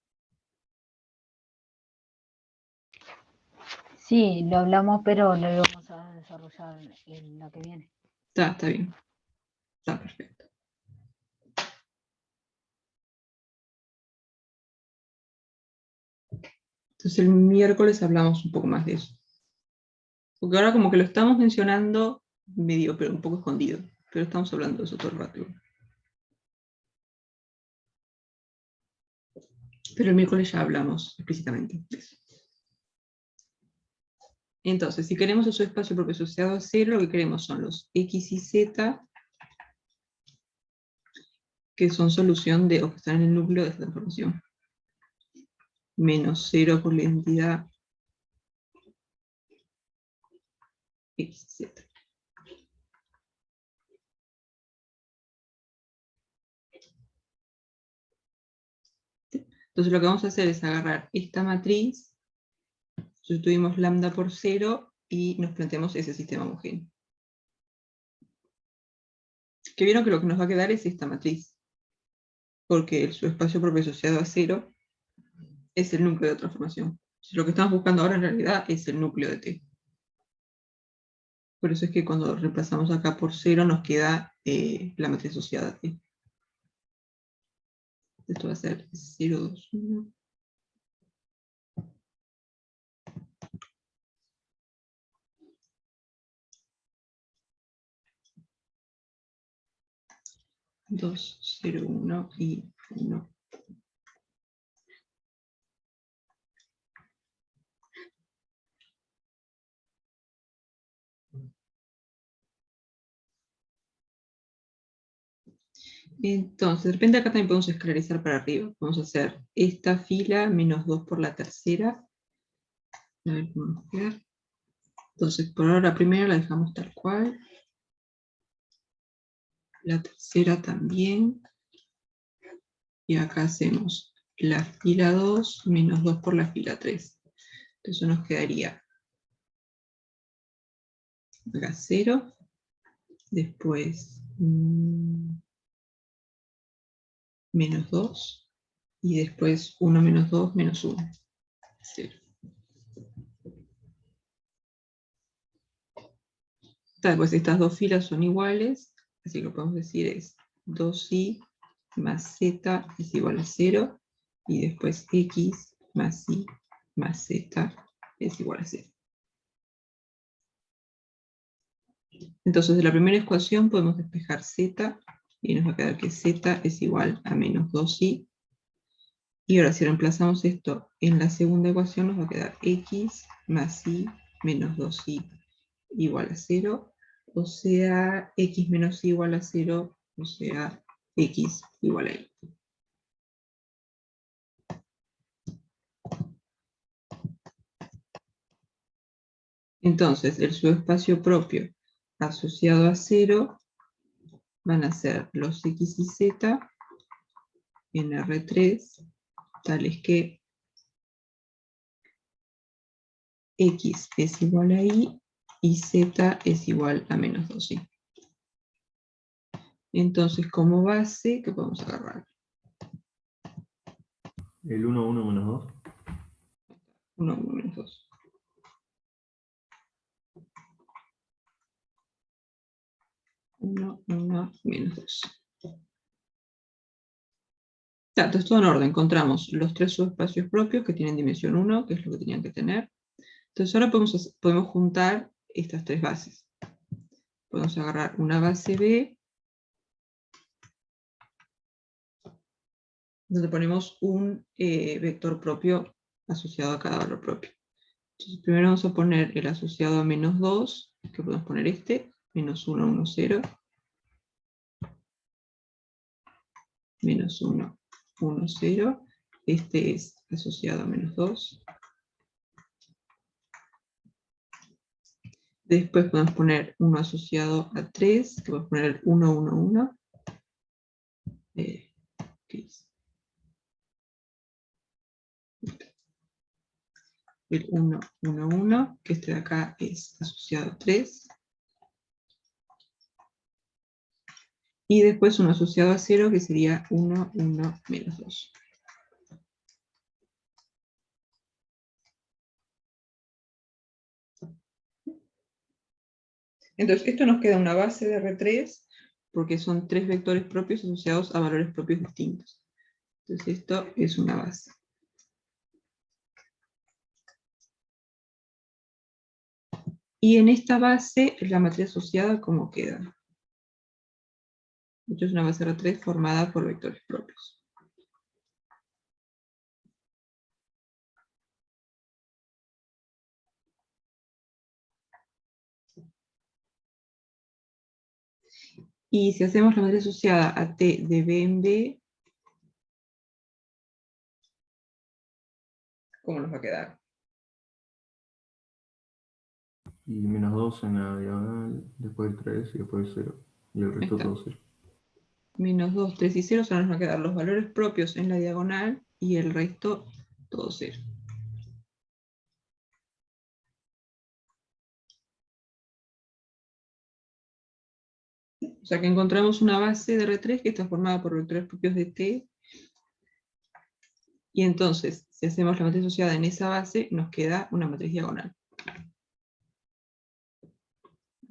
Sí, lo hablamos, pero lo vamos a desarrollar en la que viene. Está bien. Está perfecto. Entonces el miércoles hablamos un poco más de eso. Porque ahora como que lo estamos mencionando medio, pero un poco escondido. Pero estamos hablando de eso todo el rato. Pero el miércoles ya hablamos explícitamente de eso. Entonces, si queremos el subespacio propio asociado a 0, lo que queremos son los x y z, que son solución de, o que están en el núcleo de esta transformación. Menos 0 por la identidad x, z. Entonces lo que vamos a hacer es agarrar esta matriz, sustituimos lambda por 0 y nos planteamos ese sistema homogéneo. Que vieron que lo que nos va a quedar es esta matriz, porque el subespacio propio asociado a 0 es el núcleo de transformación. Lo que estamos buscando ahora en realidad es el núcleo de T. Por eso es que cuando reemplazamos acá por 0 nos queda la matriz asociada a T. Esto va a ser 0, 2, 1. Dos, 0, 1 y 1. Entonces, de repente acá también podemos escalarizar para arriba. Vamos a hacer esta fila menos 2 por la tercera. A ver cómo nos queda. Entonces, por ahora la primera la dejamos tal cual. La tercera también. Y acá hacemos la fila 2 menos 2 por la fila 3. Entonces nos quedaría acá 0. Después menos 2. Y después 1 menos 2 menos 1. 0. Pues estas dos filas son iguales, así que lo que podemos decir es 2i más z es igual a 0, y después x más y más z es igual a 0. Entonces de la primera ecuación podemos despejar z, y nos va a quedar que z es igual a menos 2i, y ahora si reemplazamos esto en la segunda ecuación nos va a quedar x más y menos 2i igual a 0, o sea, x menos y igual a 0, o sea, x igual a y. Entonces, el subespacio propio asociado a 0 van a ser los x y z en R3, tales que x es igual a y z es igual a menos 2i. Entonces, como base, ¿qué podemos agarrar? El 1, 1 menos 2. 1, 1 menos 2. 1, 1 menos 2. Entonces, todo en orden. Encontramos los tres subespacios propios que tienen dimensión 1, que es lo que tenían que tener. Entonces, ahora podemos juntar estas tres bases. Podemos agarrar una base B, donde ponemos un vector propio asociado a cada valor propio. Entonces, primero vamos a poner el asociado a menos 2, que podemos poner este, menos 1, 1, 0, menos 1, 1, 0. Este es asociado a menos 2. Después podemos poner uno asociado a 3, que podemos poner 1, 1, 1. El 1, 1, 1, que este de acá es asociado a 3. Y después uno asociado a 0, que sería 1, 1, menos 2. Entonces, esto nos queda una base de R3, porque son tres vectores propios asociados a valores propios distintos. Entonces, esto es una base. Y en esta base, la matriz asociada, ¿cómo queda? Esto es una base R3 formada por vectores propios. Y si hacemos la matriz asociada a T de B en B, ¿cómo nos va a quedar? Y menos 2 en la diagonal, después el 3 y después el 0. Y el resto todo 0. Menos 2, 3 y 0, solo nos van a quedar los valores propios en la diagonal y el resto todo 0. O sea que encontramos una base de R3 que está formada por vectores propios de T. Y entonces, si hacemos la matriz asociada en esa base, nos queda una matriz diagonal.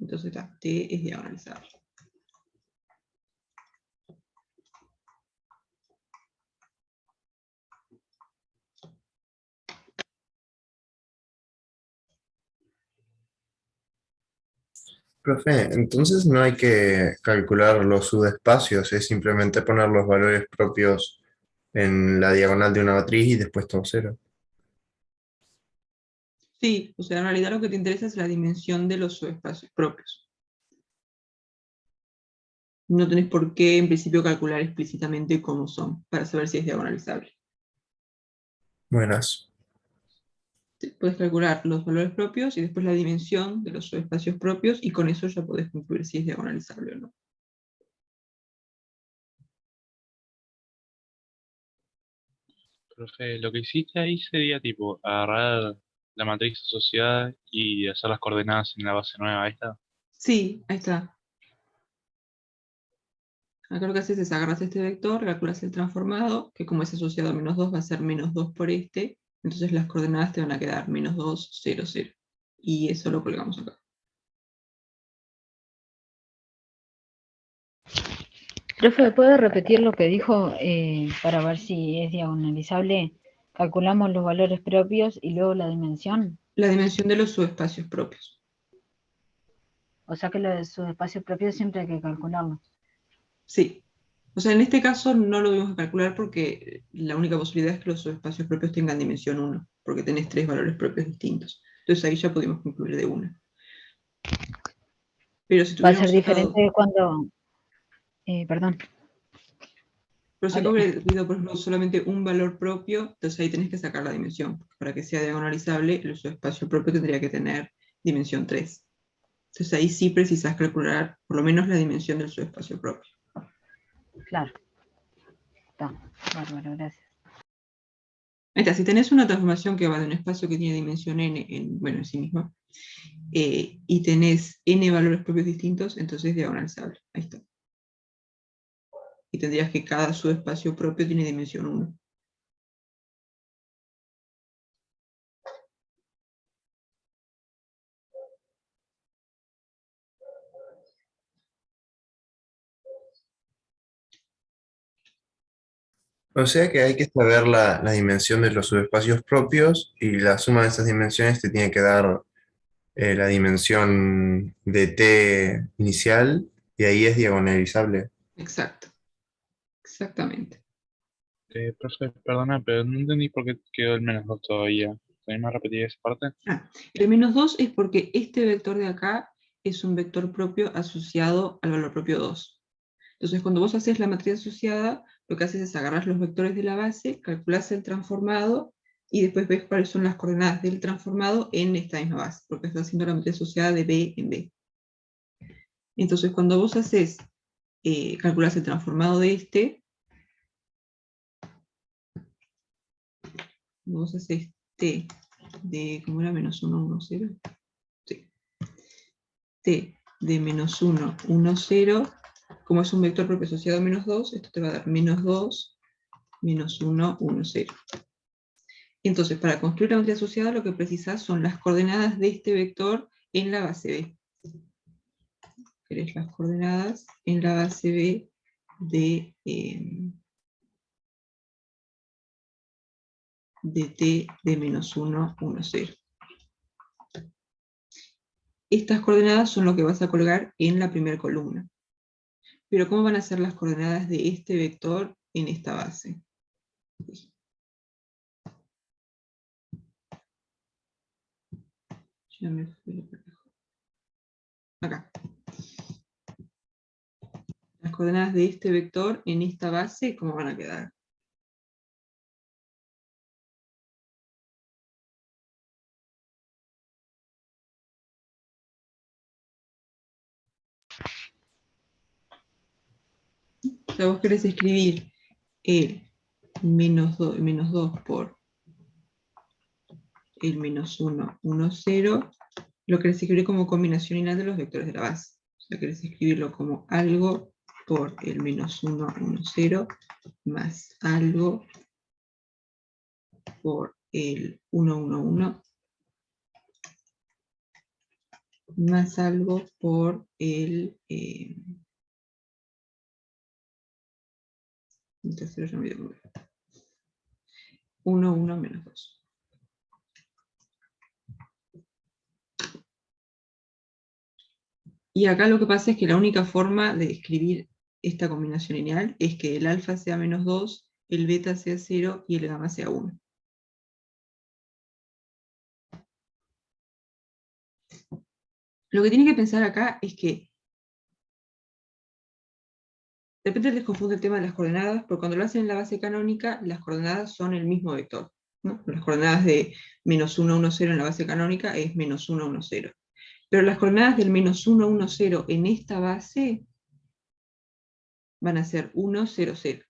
Entonces T es diagonalizable. Profe, entonces no hay que calcular los subespacios, es simplemente poner los valores propios en la diagonal de una matriz y después todo 0. Sí, o sea, en realidad lo que te interesa es la dimensión de los subespacios propios. No tenés por qué, en principio, calcular explícitamente cómo son, para saber si es diagonalizable. Buenas. Puedes calcular los valores propios y después la dimensión de los subespacios propios, y con eso ya podés concluir si es diagonalizable o no. Profe, lo que hiciste ahí sería tipo agarrar la matriz asociada y hacer las coordenadas en la base nueva esta. Sí, ahí está. Acá lo que haces es agarras este vector, calculas el transformado, que como es asociado a menos 2 va a ser menos 2 por este, entonces las coordenadas te van a quedar menos 2, 0, 0. Y eso lo colgamos acá. Profe, ¿puede repetir lo que dijo para ver si es diagonalizable? Calculamos los valores propios y luego la dimensión. La dimensión de los subespacios propios. O sea que lo de subespacios propios siempre hay que calcularlo. Sí. O sea, en este caso no lo debemos calcular porque la única posibilidad es que los subespacios propios tengan dimensión 1, porque tenés 3 valores propios distintos. Entonces ahí ya pudimos concluir de una. Pero si Va a ser tuviéramos sacado... diferente cuando... perdón. Pero si Hable. acá hubiera habido, por ejemplo, solamente un valor propio, entonces ahí tenés que sacar la dimensión. Para que sea diagonalizable, el subespacio propio tendría que tener dimensión 3. Entonces ahí sí precisás calcular por lo menos la dimensión del subespacio propio. Claro. Está. Bárbaro, gracias. Ahí está, si tenés una transformación que va de un espacio que tiene dimensión n en sí misma, y tenés n valores propios distintos, entonces es diagonalizable. Ahí está. Y tendrías que cada subespacio propio tiene dimensión 1. O sea que hay que saber la dimensión de los subespacios propios y la suma de esas dimensiones te tiene que dar la dimensión de t inicial y ahí es diagonalizable. Exacto. Exactamente. Profe, perdona, pero no entendí por qué quedó el -2 todavía. ¿Podés más repetir esa parte? El -2 es porque este vector de acá es un vector propio asociado al valor propio 2. Entonces, cuando vos haces la matriz asociada, lo que haces es agarrar los vectores de la base, calculás el transformado, y después ves cuáles son las coordenadas del transformado en esta misma base, porque estás haciendo la matriz asociada de B en B. Entonces, cuando vos haces, calculás el transformado de este, cuando vos haces T de, ¿cómo era? -1, 1, 0. Sí. T de -1, 1, 0, como es un vector propio asociado a -2, esto te va a dar -2, -1, 1, 0. Entonces, para construir la matriz asociada, lo que precisas son las coordenadas de este vector en la base B. Querés las coordenadas en la base B de T de -1, 1, 0. Estas coordenadas son lo que vas a colgar en la primera columna. Pero ¿cómo van a ser las coordenadas de este vector en esta base? Ya me fui acá. Las coordenadas de este vector en esta base, ¿cómo van a quedar? O sea, vos querés escribir el -2 por el -1, 1, 0, lo querés escribir como combinación lineal de los vectores de la base. O sea, querés escribirlo como algo por el -1, 1, 0, más algo por el 1, 1, 1, más algo por el... el tercero ya me dio 1, 1, menos 2. Y acá lo que pasa es que la única forma de escribir esta combinación lineal es que el alfa sea -2, el beta sea 0 y el gamma sea 1. Lo que tiene que pensar acá es que de repente les confunde el tema de las coordenadas, porque cuando lo hacen en la base canónica, las coordenadas son el mismo vector, ¿no? Las coordenadas de -1, 1, 0 en la base canónica es -1, 1, 0. Pero las coordenadas del -1, 1, 0 en esta base van a ser 1, 0, 0.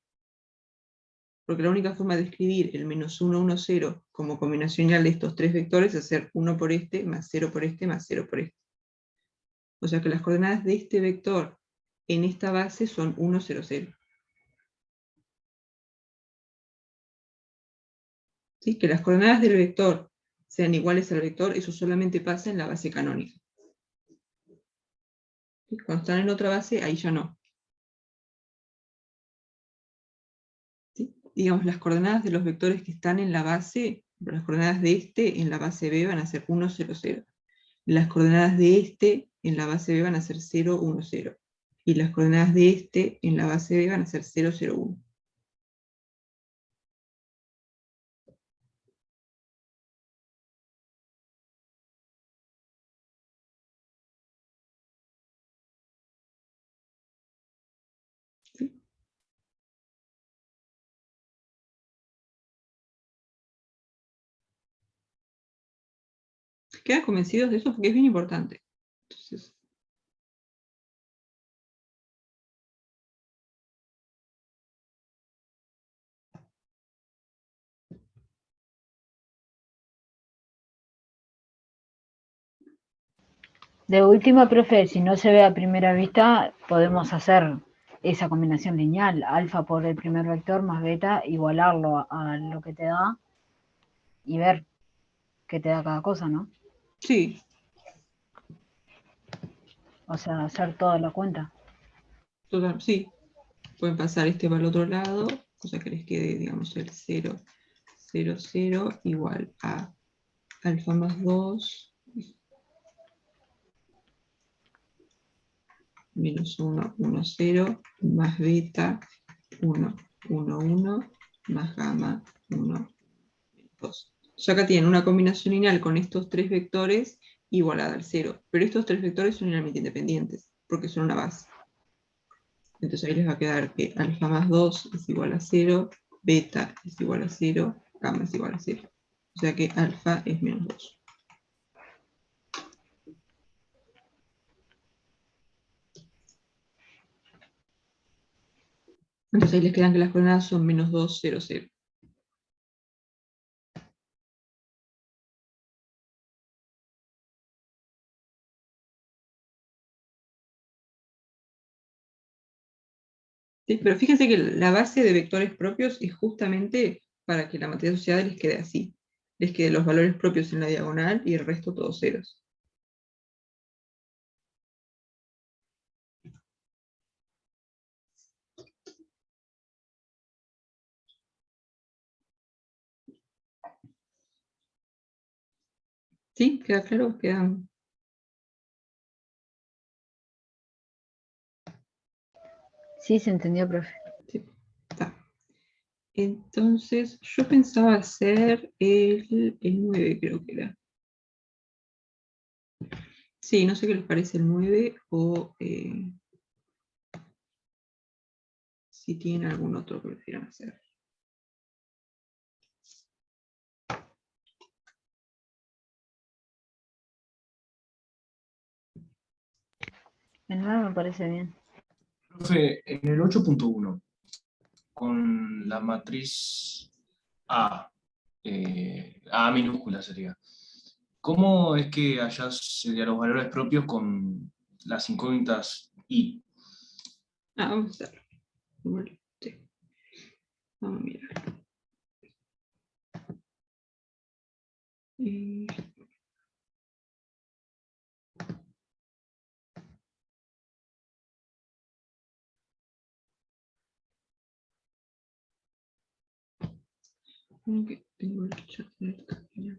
Porque la única forma de escribir el -1, 1, 0 como combinación lineal de estos tres vectores es hacer 1 por este, más 0 por este, más 0 por este. O sea que las coordenadas de este vector en esta base son 1, 0, 0. ¿Sí? Que las coordenadas del vector sean iguales al vector, eso solamente pasa en la base canónica. ¿Sí? Cuando están en otra base, ahí ya no. digamos, las coordenadas de los vectores que están en la base, las coordenadas de este en la base B van a ser 1, 0, 0. Las coordenadas de este en la base B van a ser 0, 1, 0. Y las coordenadas de este en la base B van a ser 0, 0, 1. ¿Sí? ¿Quedan convencidos de eso? Porque es bien importante. Entonces, De última, profe, si no se ve a primera vista, podemos hacer esa combinación lineal, alfa por el primer vector más beta, igualarlo a lo que te da y ver qué te da cada cosa, ¿no? sí, O sea, hacer toda la cuenta. total, sí. Pueden pasar este para el otro lado, cosa que les quede, digamos, el 0, 0, 0 igual a alfa más 2 menos 1, 1, 0 más beta 1, 1, 1 más gamma 1, 2. Ya acá tienen una combinación lineal con estos tres vectores igualada al 0, pero estos tres vectores son linealmente independientes, porque son una base. Entonces ahí les va a quedar que alfa más 2 es igual a 0, beta es igual a 0, gamma es igual a 0. O sea que alfa es menos 2. Entonces ahí les quedan que las coordenadas son menos 2, 0, 0. ¿Sí? Pero fíjense que la base de vectores propios es justamente para que la matriz asociada les quede así. Les quede los valores propios en la diagonal y el resto todos ceros. ¿Sí? ¿Queda claro? ¿Quedan? Sí, se entendió, profe. Sí. Está. Entonces, yo pensaba hacer el 9, creo que era. Sí, no sé qué les parece el 9 o si tienen algún otro que prefieran hacer. El 9 me parece bien. Profe, en el 8.1, con la matriz A, A minúscula sería, ¿cómo es que allá serían los valores propios con las incógnitas I? Vamos a hacerlo. Bueno, sí. Vamos a mirar. Como que tengo el chat del camino.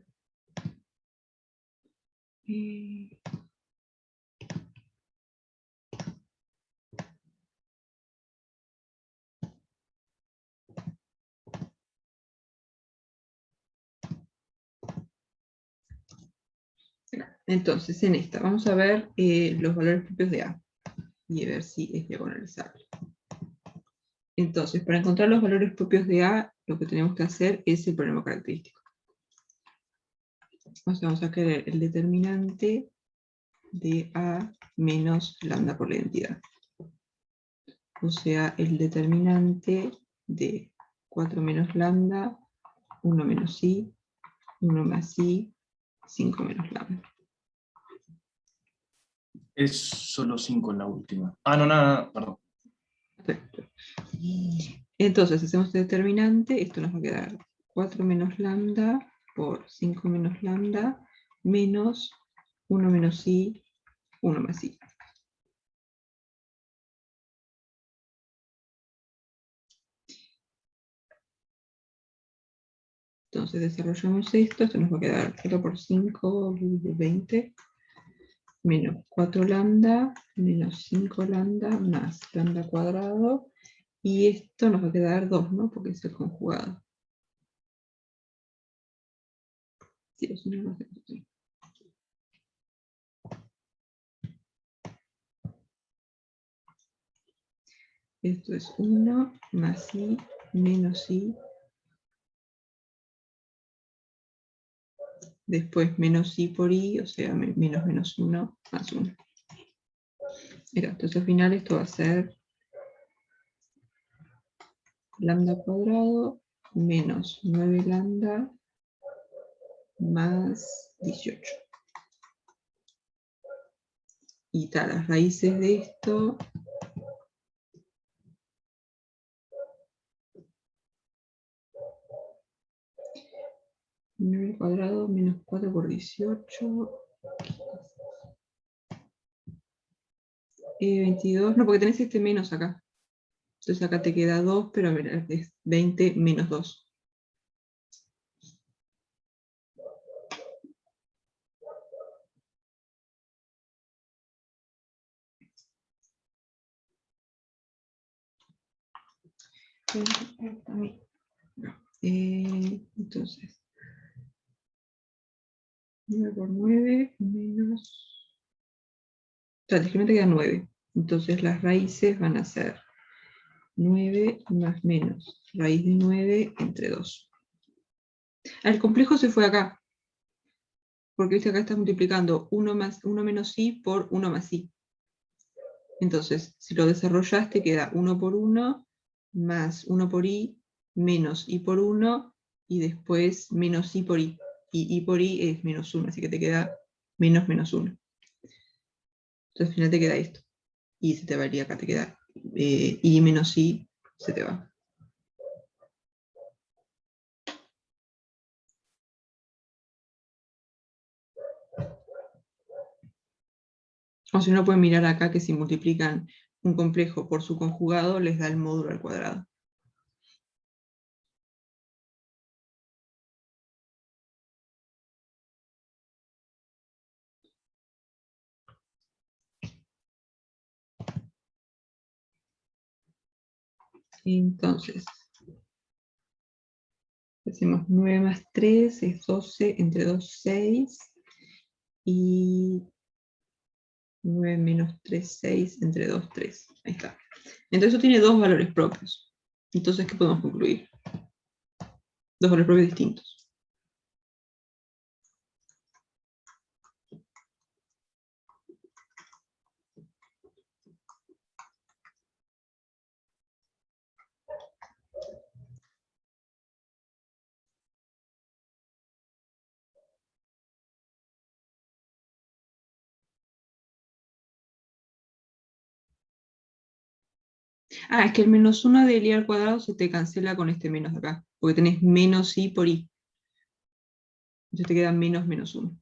Entonces, en esta vamos a ver los valores propios de A y a ver si es diagonalizable. Entonces, para encontrar los valores propios de A, lo que tenemos que hacer es el problema característico. O sea, vamos a querer el determinante de A menos lambda por la identidad. O sea, el determinante de 4 menos lambda, 1 menos I, 1 más I, 5 menos lambda. Es solo 5 en la última. Ah, no, nada, perdón. Perfecto. Entonces, hacemos este determinante, esto nos va a quedar 4 menos lambda por 5 menos lambda menos 1 menos I, 1 más I. Entonces desarrollamos esto nos va a quedar 4 por 5, 20, menos 4 lambda, menos 5 lambda, más lambda cuadrado, y esto nos va a quedar 2, ¿no? Porque es el conjugado. Sí, es una más. Esto es 1 más i menos i. Después menos i por i, o sea, menos 1 más 1. Mira, entonces al final esto va a ser lambda cuadrado menos 9 lambda más 18. Y tal, las raíces de esto. Nueve al cuadrado menos 4 por 18. 22, no, porque tenés este menos acá. Entonces acá te queda 2, pero mira, es 20 menos 2. Entonces, 9 por 9 menos... O sea, te queda 9. Entonces las raíces van a ser 9 más menos raíz de 9 entre 2. El complejo se fue acá. Porque viste acá estás multiplicando 1 menos i por 1 más i. Entonces, si lo desarrollaste, queda 1 por 1 más 1 por i menos i por 1 y después menos i por i. Y i por i es menos 1, así que te queda menos 1. Entonces al final te queda esto. Y se te va a ir acá, te queda i menos i, se te va. O si no pueden mirar acá que si multiplican un complejo por su conjugado, les da el módulo al cuadrado. Entonces, hacemos 9 más 3 es 12, entre 2, 6. Y 9 menos 3, 6, entre 2, 3. Ahí está. Entonces eso tiene dos valores propios. Entonces, ¿qué podemos concluir? Dos valores propios distintos. Ah, es que el menos 1 de i al cuadrado se te cancela con este menos de acá, porque tenés menos i por i. Entonces te queda menos 1.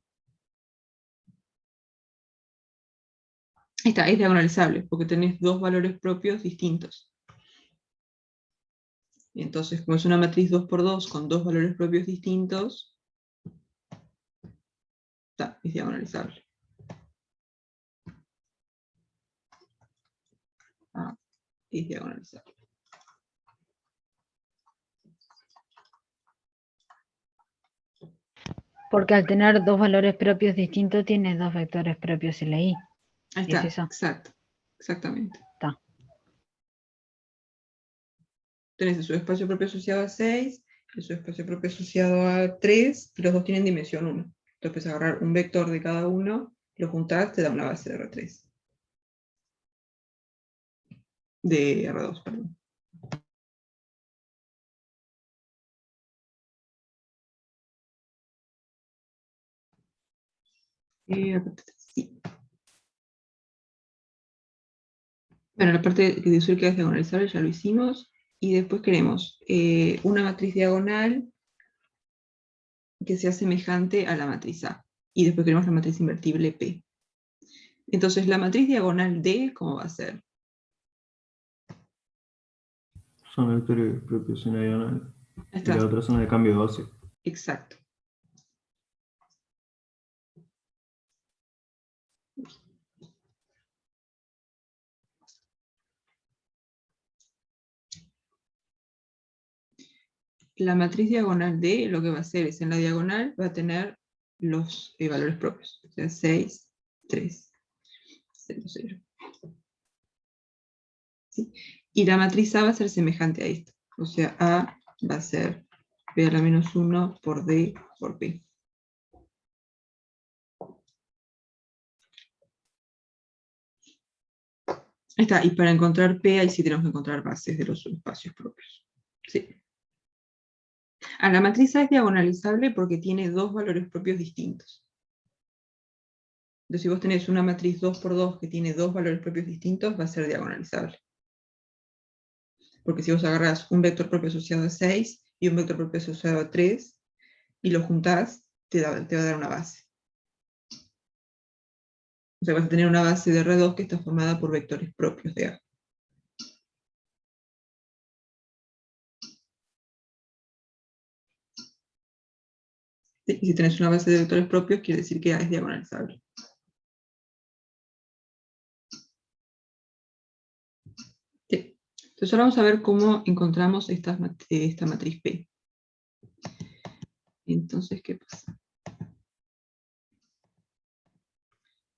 Ahí está, es diagonalizable, porque tenés dos valores propios distintos. Y entonces, como es una matriz 2 por 2 con dos valores propios distintos, está, es diagonalizable. Ah, es diagonalizable. Porque al tener dos valores propios distintos, tienes dos vectores propios en la i. Ahí ¿Es está, eso? exacto, exactamente. Está. Tenés el subespacio propio asociado a 6, el subespacio propio asociado a 3, y los dos tienen dimensión 1. Entonces puedes agarrar un vector de cada uno, lo juntás, te da una base de R3. De R2, perdón. Sí. Bueno, la parte que decir que es diagonalizable ya lo hicimos. Y después queremos una matriz diagonal que sea semejante a la matriz A. Y después queremos la matriz invertible P. Entonces, la matriz diagonal D, ¿cómo va a ser? Son vectores propios en la diagonal. Ahí Y la está. otra zona de cambio de base. Exacto. La matriz diagonal D lo que va a hacer es, en la diagonal va a tener los valores propios. O sea, 6, 3, 0, 0. ¿Sí? Y la matriz A va a ser semejante a esto. O sea, A va a ser P a la menos 1 por D por P. Ahí está, y para encontrar P, ahí sí tenemos que encontrar bases de los subespacios propios. ¿Sí? La matriz A es diagonalizable porque tiene dos valores propios distintos. Entonces, si vos tenés una matriz 2 por 2 que tiene dos valores propios distintos, va a ser diagonalizable. Porque si vos agarrás un vector propio asociado a 6 y un vector propio asociado a 3, y lo juntás, te va a dar una base. O sea, vas a tener una base de R2 que está formada por vectores propios de A. ¿Sí? Y si tenés una base de vectores propios, quiere decir que A es diagonalizable. ¿Sí? Entonces ahora vamos a ver cómo encontramos esta matriz P. Entonces, ¿qué pasa?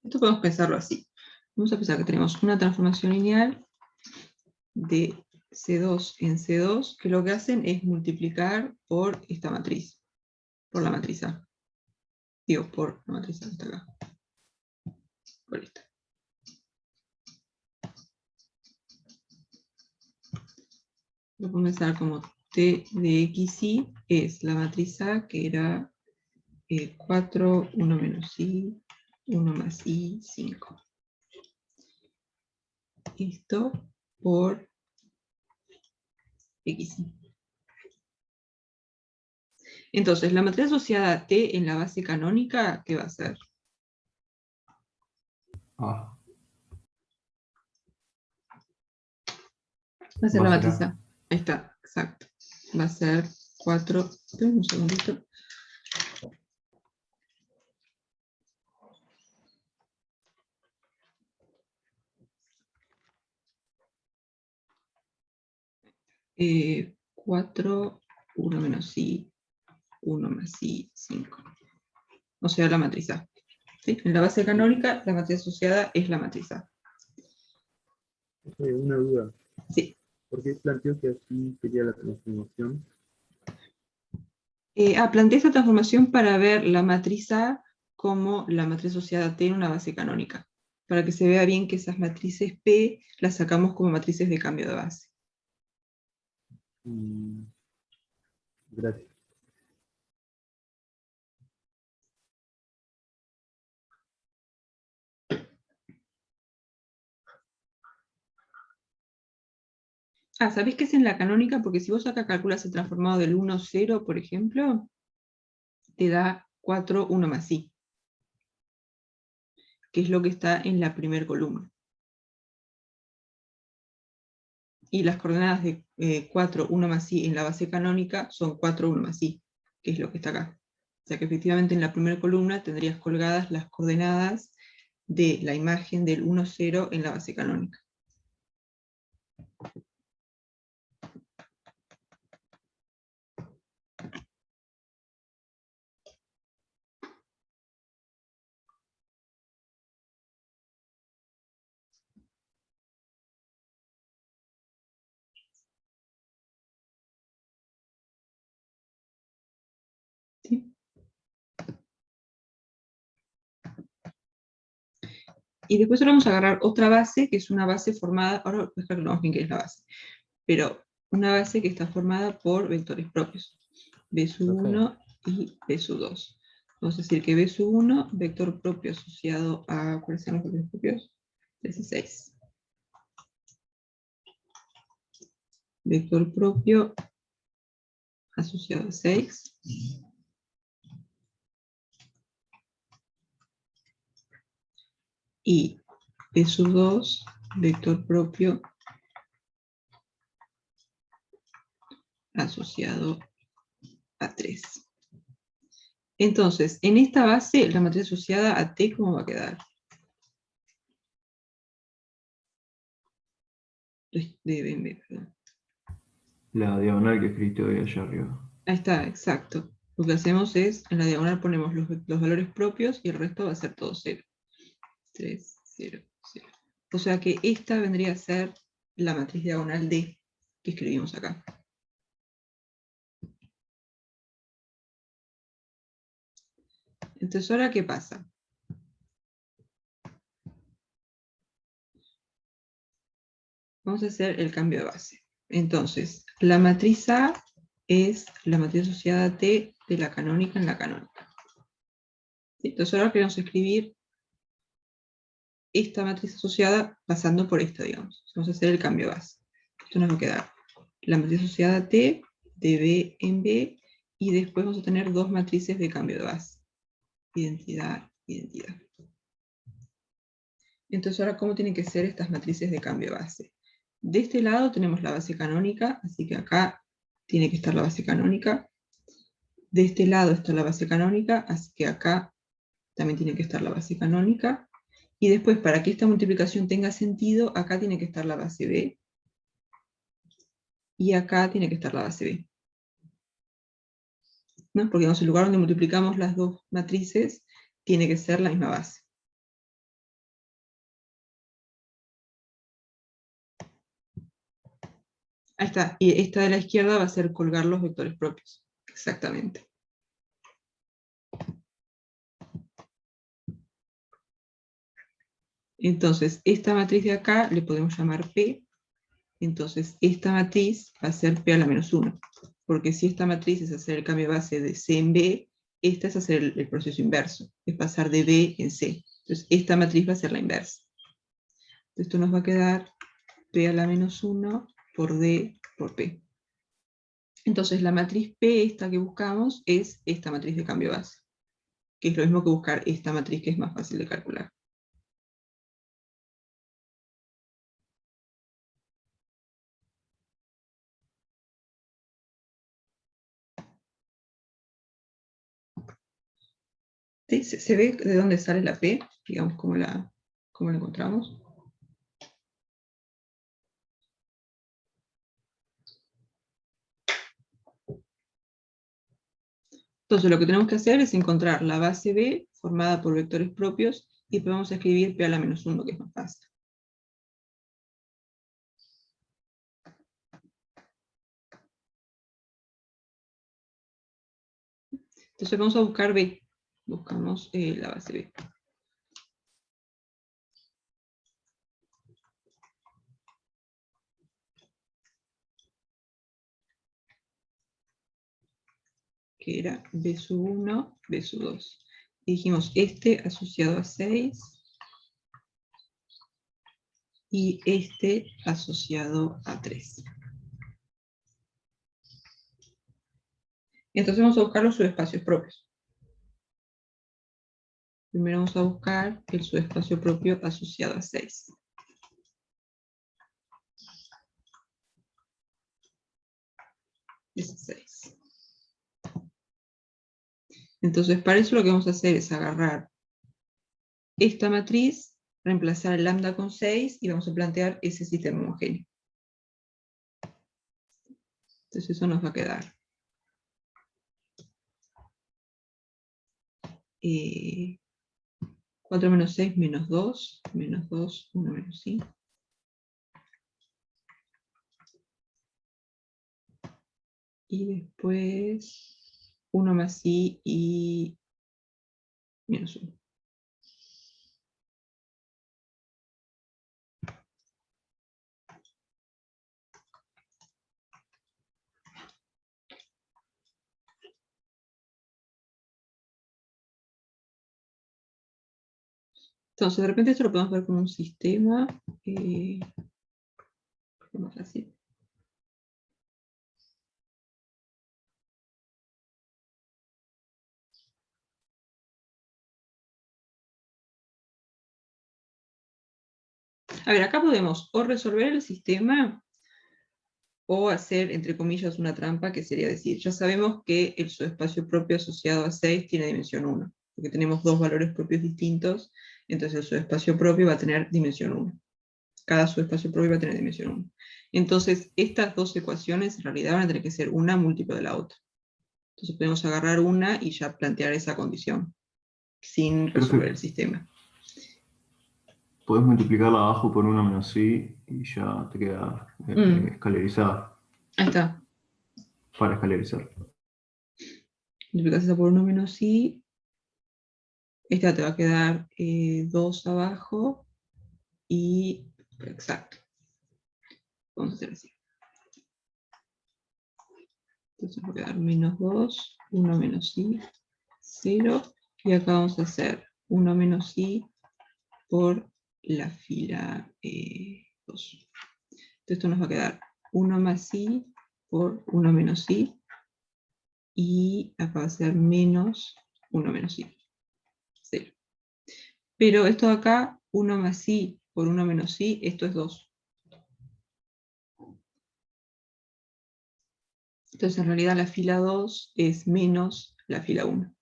Esto podemos pensarlo así. Vamos a pensar que tenemos una transformación lineal de C2 en C2, que lo que hacen es multiplicar por esta matriz, por la matriz A. Digo, por la matriz A que está acá. Por esta. Lo podemos pensar como T de XY es la matriz A, que era 4, 1 menos Y, 1 más Y, 5. Esto por XY. Entonces, la matriz asociada a T en la base canónica, ¿qué va a ser? Ah, Va a ser Va la a ser matriz A. A. Ahí está, exacto. Va a ser 4. Esperen un segundito. Eh, 4, 1 menos Y, 1 más Y, 5. O sea, la matriz A. ¿Sí? En la base canónica, la matriz asociada es la matriz A. Una duda. Sí. ¿Por qué planteo que así sería la transformación? Planteé esta transformación para ver la matriz A como la matriz asociada a T en una base canónica. Para que se vea bien que esas matrices P las sacamos como matrices de cambio de base. Gracias. ¿Sabés qué es en la canónica? Porque si vos acá calculas el transformado del 1, 0, por ejemplo, te da 4, 1 más Y, que es lo que está en la primera columna. Y las coordenadas de 4, 1 más Y en la base canónica son 4, 1 más Y, que es lo que está acá. O sea que efectivamente en la primera columna tendrías colgadas las coordenadas de la imagen del 1, 0 en la base canónica. ¿Sí? Y después ahora vamos a agarrar otra base, que es una base formada, ahora después calculamos bien qué es la base, pero una base que está formada por vectores propios, B sub 1 y B sub 2. Vamos a decir que B sub 1, vector propio asociado a, ¿cuáles son los vectores propios? 16. Vector propio asociado a 6. Y B sub 2, vector propio asociado a 3. Entonces, en esta base, la matriz asociada a T, ¿cómo va a quedar? Perdón. La diagonal que escribiste hoy allá arriba. Ahí está, exacto. Lo que hacemos es, en la diagonal ponemos los valores propios y el resto va a ser todo 0. 3, 0, 0. O sea que esta vendría a ser la matriz diagonal D que escribimos acá. Entonces, ¿ahora qué pasa? Vamos a hacer el cambio de base. Entonces, la matriz A es la matriz asociada a T de la canónica en la canónica. Entonces, ahora queremos escribir esta matriz asociada pasando por esta, digamos. Vamos a hacer el cambio de base. Esto nos va a quedar la matriz asociada a T de B en B, y después vamos a tener dos matrices de cambio de base. Identidad, identidad. Entonces, ahora, ¿cómo tienen que ser estas matrices de cambio de base? De este lado tenemos la base canónica, así que acá tiene que estar la base canónica. De este lado está la base canónica, así que acá también tiene que estar la base canónica. Y después, para que esta multiplicación tenga sentido, acá tiene que estar la base B. Y acá tiene que estar la base B. ¿No? Porque en el lugar donde multiplicamos las dos matrices, tiene que ser la misma base. Ahí está. Y esta de la izquierda va a ser colgar los vectores propios. Exactamente. Entonces, esta matriz de acá le podemos llamar P. Entonces, esta matriz va a ser P a la menos 1. Porque si esta matriz es hacer el cambio de base de C en B, esta es hacer el proceso inverso. Es pasar de B en C. Entonces, esta matriz va a ser la inversa. Esto nos va a quedar P a la menos 1 por D por P. Entonces, la matriz P, esta que buscamos, es esta matriz de cambio de base. Que es lo mismo que buscar esta matriz, que es más fácil de calcular. ¿Sí? ¿Se ve de dónde sale la P? Digamos, cómo la encontramos. Entonces, lo que tenemos que hacer es encontrar la base B formada por vectores propios, y después vamos a escribir P a la menos 1, que es más fácil. Entonces vamos a buscar B. Buscamos la base B. Que era B sub 1, B sub 2. Y dijimos este asociado a 6, y este asociado a 3. Entonces vamos a buscar los subespacios propios. Primero vamos a buscar el subespacio propio asociado a 6. Es 6. Entonces, para eso lo que vamos a hacer es agarrar esta matriz, reemplazar el lambda con 6, y vamos a plantear ese sistema homogéneo. Entonces eso nos va a quedar 4 menos 6 menos 2, 1 menos 5. Y después 1 más i y menos 1. Entonces, de repente esto lo podemos ver como un sistema. Más fácil. A ver, acá podemos o resolver el sistema, o hacer, entre comillas, una trampa, que sería decir, ya sabemos que el subespacio propio asociado a 6 tiene dimensión 1, porque tenemos dos valores propios distintos, entonces el subespacio propio va a tener dimensión 1. Cada subespacio propio va a tener dimensión 1. Entonces, estas dos ecuaciones en realidad van a tener que ser una múltiplo de la otra. Entonces podemos agarrar una y ya plantear esa condición, sin resolver el sistema. Podés multiplicarla abajo por 1 menos i y ya te queda escalerizada. Ahí está. Para escalerizar. Multiplicas esa por 1 menos i. Esta te va a quedar 2 abajo. Y exacto. Vamos a hacer así. Entonces va a quedar menos 2, 1 menos i, 0. Y acá vamos a hacer 1 menos i por la fila 2. Entonces esto nos va a quedar 1 más i por 1 menos i. Y acá va a ser menos 1 menos i. 0. Pero esto de acá, 1 más i por 1 menos i, esto es 2. Entonces en realidad la fila 2 es menos la fila 1.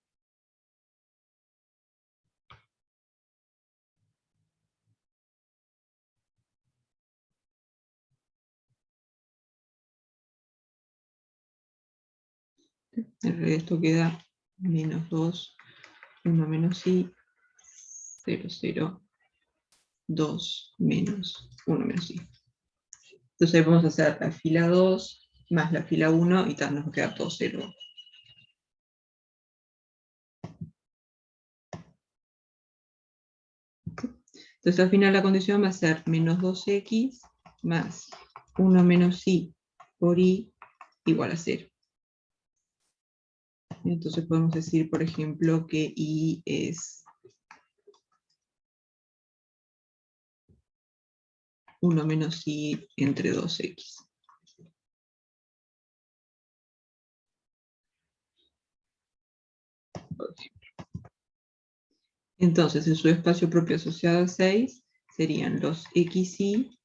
En realidad esto queda menos 2, 1 menos i, 0, 0, 2 menos 1 menos i. Entonces ahí podemos hacer la fila 2 más la fila 1 y tal, nos va a quedar todo 0. Entonces al final la condición va a ser menos 2x más 1 menos i por i igual a 0. Entonces podemos decir, por ejemplo, que i es 1 menos i entre 2x. Entonces el subespacio propio asociado a 6 serían los xi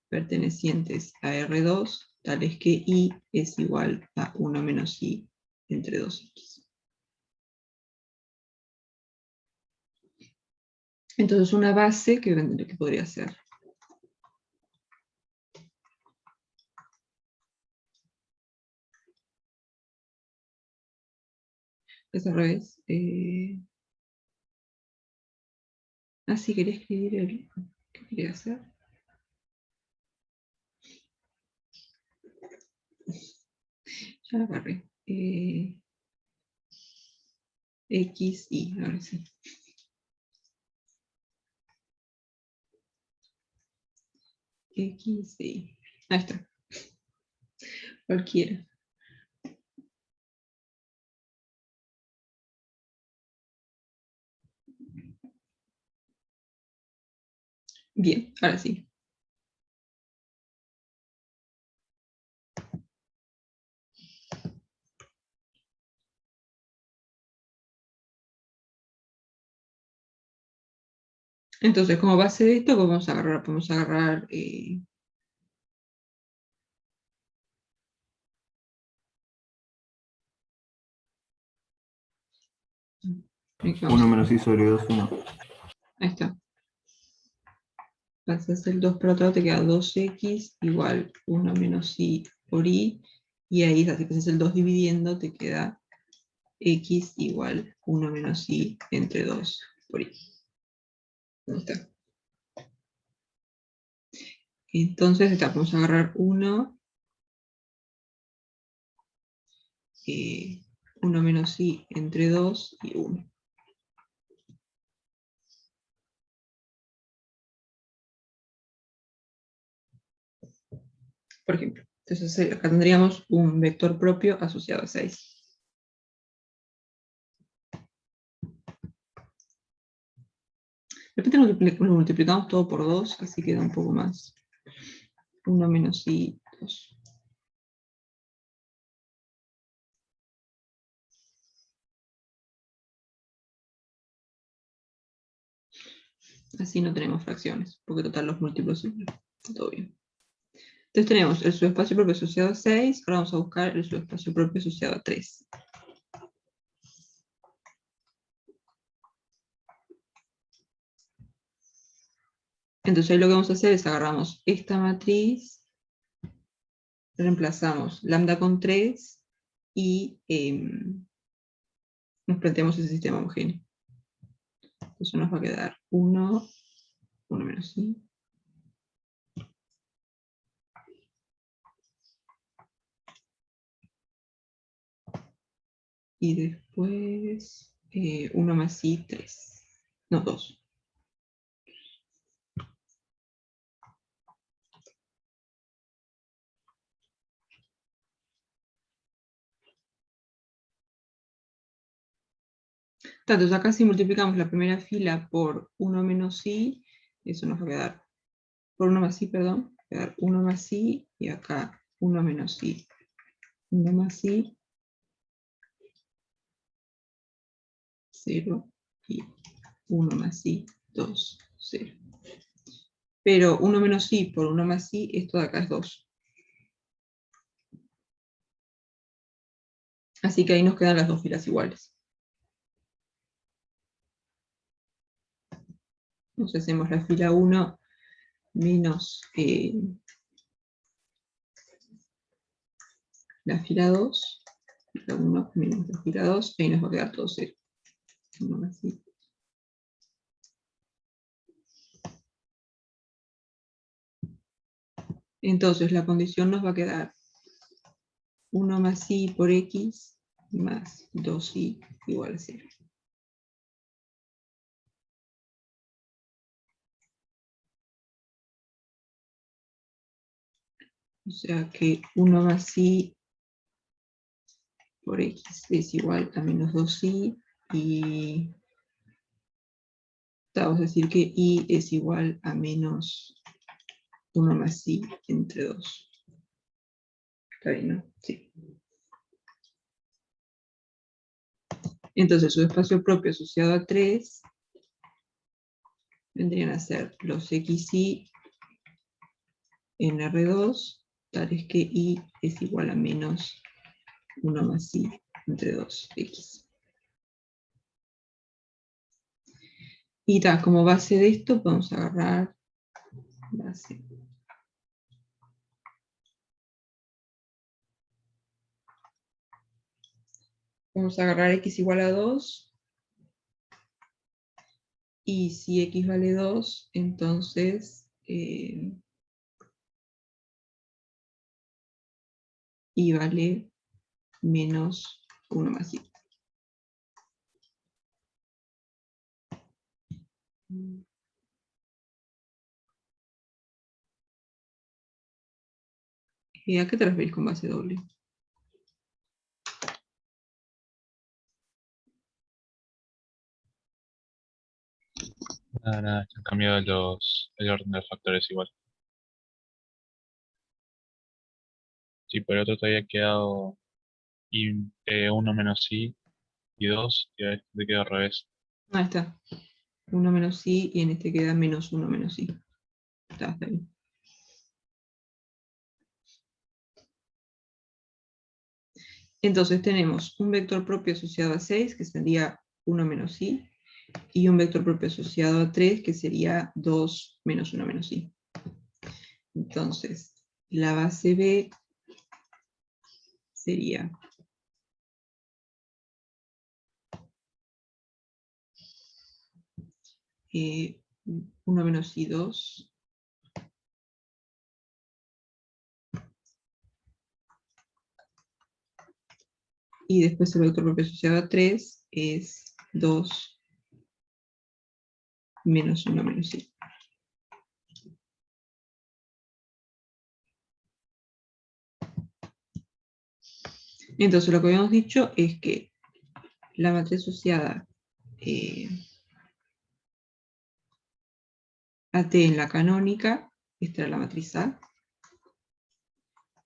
pertenecientes a R2, tales que i es igual a 1 menos i entre 2x. Entonces una base que podría ser es al revés. Sí, quería escribir el... ¿Qué quería hacer? Ya la agarré. XI, ahora sí. XI. Ahí está. Cualquiera. Bien, ahora sí. Entonces, como base de esto, podemos agarrar ¿qué 1 menos i sobre 2, 1. Ahí está. Pasas el 2 por otro lado, te queda 2x igual 1 menos i por i. Y ahí, si pasas el 2 dividiendo, te queda x igual 1 menos i entre 2 por i. Ahí está. Entonces, vamos a agarrar 1. 1 menos i entre 2 y 1. Por ejemplo, entonces acá tendríamos un vector propio asociado a 6. De repente lo multiplicamos todo por 2, así queda un poco más. 1 menos i, 2. Así no tenemos fracciones, porque total los múltiplos simples. Está todo bien. Entonces tenemos el subespacio propio asociado a 6, ahora vamos a buscar el subespacio propio asociado a 3. Entonces ahí lo que vamos a hacer es agarramos esta matriz, reemplazamos lambda con 3 y nos planteamos ese sistema homogéneo. Eso nos va a quedar 1, 1 menos i. Y después 1 más i, 3. No, 2. Entonces acá si multiplicamos la primera fila por 1 menos i, eso nos va a quedar, por 1 más i, perdón, va a quedar 1 más i, y acá 1 menos i, 1 más i, 0, y 1 más i, 2, 0. Pero 1 menos i por 1 más i, esto de acá es 2. Así que ahí nos quedan las dos filas iguales. Entonces hacemos la fila 1 menos la fila 2. Fila 1 menos la fila 2, y ahí nos va a quedar todo 0. 1 más i. Entonces la condición nos va a quedar 1 más i por x más 2i igual a 0. O sea que 1 más i por x es igual a menos 2i, y vamos a decir que i es igual a menos 1 más i entre 2. Está bien, ¿no? Sí. Entonces su espacio propio asociado a 3 vendrían a ser los xi en R2, tales que i es igual a menos 1 más i entre 2x. Y como base de esto podemos agarrar base. Vamos a agarrar x igual a 2. Y si x vale 2, entonces y vale menos 1 más i. ¿Y a qué te referís con base doble? Nada, han cambiado el orden de los factores igual. Sí, por el otro te había quedado 1 menos i y 2, y a este te queda al revés. Ahí está. 1 menos i, y en este queda menos 1 menos i. Está bien. Entonces tenemos un vector propio asociado a 6, que sería 1 menos i, y un vector propio asociado a 3, que sería 2 menos 1 menos i. Entonces, la base B sería 1 menos i 2, y después el vector propio asociado a 3 es 2 menos 1 menos i. Entonces lo que habíamos dicho es que la matriz asociada a T en la canónica, esta era la matriz A,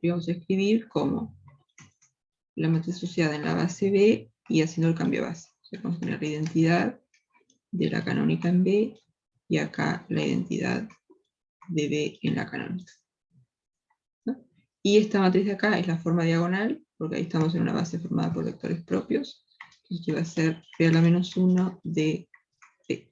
y vamos a escribir como la matriz asociada en la base B y haciendo el cambio de base. O sea, vamos a tener la identidad de la canónica en B y acá la identidad de B en la canónica. Y esta matriz de acá es la forma diagonal, porque ahí estamos en una base formada por vectores propios. Entonces que va a ser P a la menos 1 de P.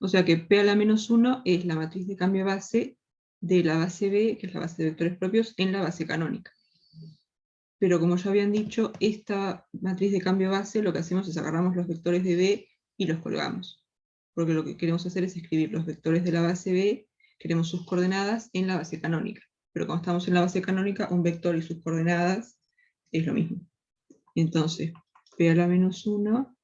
O sea que P a la menos 1 es la matriz de cambio de base de la base B, que es la base de vectores propios, en la base canónica. Pero como ya habían dicho, esta matriz de cambio de base lo que hacemos es agarramos los vectores de B y los colgamos. Porque lo que queremos hacer es escribir los vectores de la base B, queremos sus coordenadas en la base canónica. Pero como estamos en la base canónica, un vector y sus coordenadas es lo mismo. Entonces, P a la menos 1,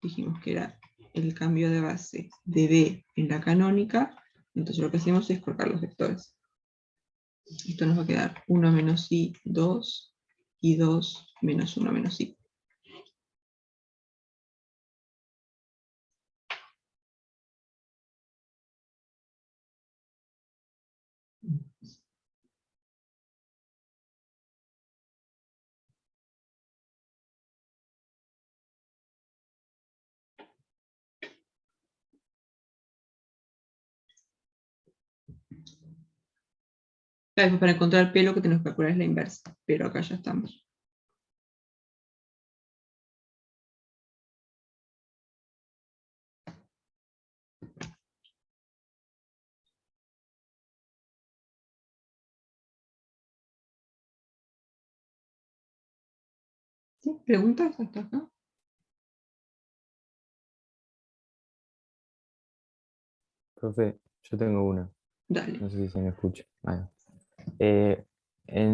dijimos que era el cambio de base de B en la canónica, entonces lo que hacemos es colocar los vectores. Esto nos va a quedar 1 menos I, 2, y 2 menos 1 menos I. Claro, para encontrar P lo que tenemos que calcular es la inversa, pero acá ya estamos. ¿Sí? ¿Preguntas hasta acá? Profe, yo tengo una. Dale. No sé si se me escucha. Bueno.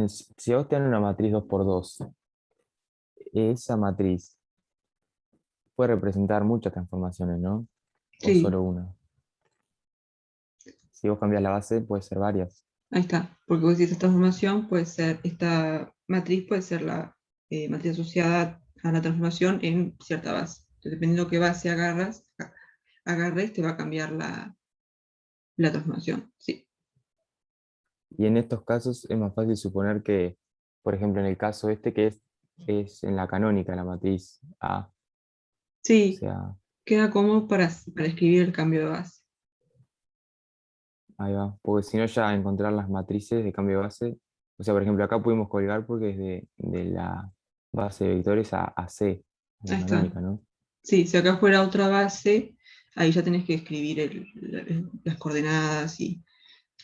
Si vos tenés una matriz 2×2, esa matriz puede representar muchas transformaciones, ¿no? O Sí, solo una. Si vos cambias la base, puede ser varias. ahí está. Porque vos decís esta transformación puede ser, esta matriz puede ser la matriz asociada a la transformación en cierta base. Entonces, dependiendo qué base agarres, te va a cambiar la transformación. Sí. Y en estos casos es más fácil suponer que, por ejemplo, en el caso este, que es en la canónica, la matriz A. O Sí, sea, queda cómodo para escribir el cambio de base. ahí va. Porque si no, ya encontrar las matrices de cambio de base. O sea, por ejemplo, acá pudimos colgar porque es de la base de vectores a C, en la Ahí está. canónica, ¿no? Sí, si acá fuera otra base, ahí ya tenés que escribir las coordenadas y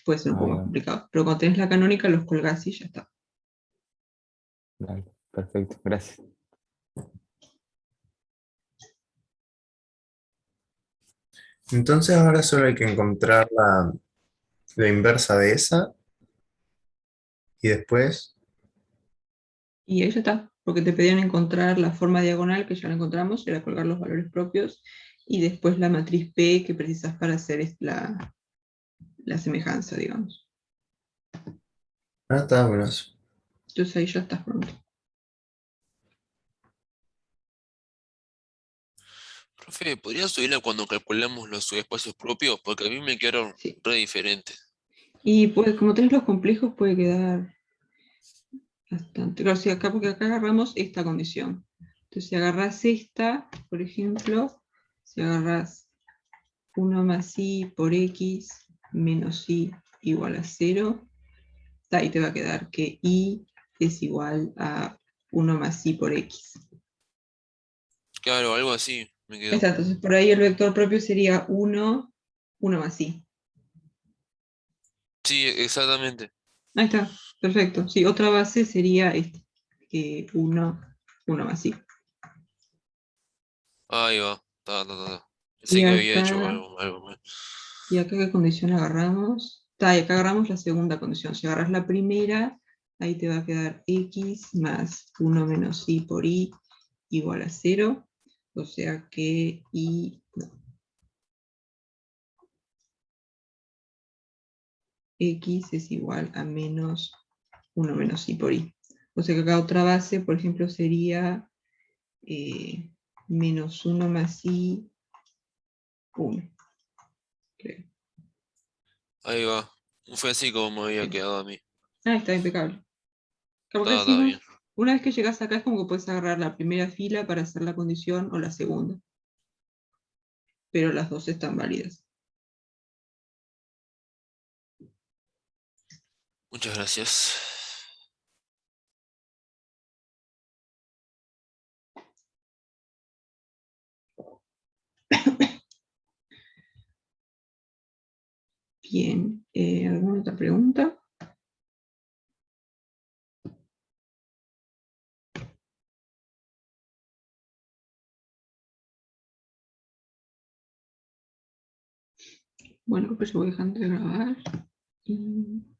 puede ser un poco Ahí más va. complicado. Pero cuando tenés la canónica, los colgás y ya está. Dale, perfecto, gracias. Entonces ahora solo hay que encontrar la inversa de esa y después, Y ahí ya está, porque te pedían encontrar la forma diagonal, que ya la encontramos, era colgar los valores propios, y después la matriz P que precisas para hacer la semejanza, digamos. está bueno eso. Entonces ahí ya estás pronto. Profe, ¿podría subirla cuando calculamos los subespacios propios? Porque a mí me quedaron Sí. re diferentes. Y pues como tenés los complejos puede quedar bastante. Claro, si acá, porque acá agarramos esta condición. Entonces si agarras esta, por ejemplo, si agarras 1 más i por x menos i igual a 0, ahí te va a quedar que i es igual a 1 más i por x. Claro, algo así me quedó. Exacto, entonces por ahí el vector propio sería 1 más i. Sí, exactamente. Ahí está, perfecto. Sí, otra base sería esta, 1 más i. Ahí va. Ta. Y Pensé que había hecho acá, algo mal. ¿y acá qué condición agarramos? Y acá agarramos la segunda condición. Si agarras la primera, ahí te va a quedar x más 1 menos i por i igual a 0. O sea que x es igual a menos 1 menos i por i. O sea que acá otra base, por ejemplo, sería menos 1 más i 1. Creo. Ahí va. Fue así como me había Sí. quedado a mí. Ah, está impecable. Como que Está bien. una vez que llegas acá es como que puedes agarrar la primera fila para hacer la condición o la segunda. Pero las dos están válidas. Muchas gracias. Bien, ¿alguna otra pregunta? Bueno, pues yo voy dejando de grabar. Y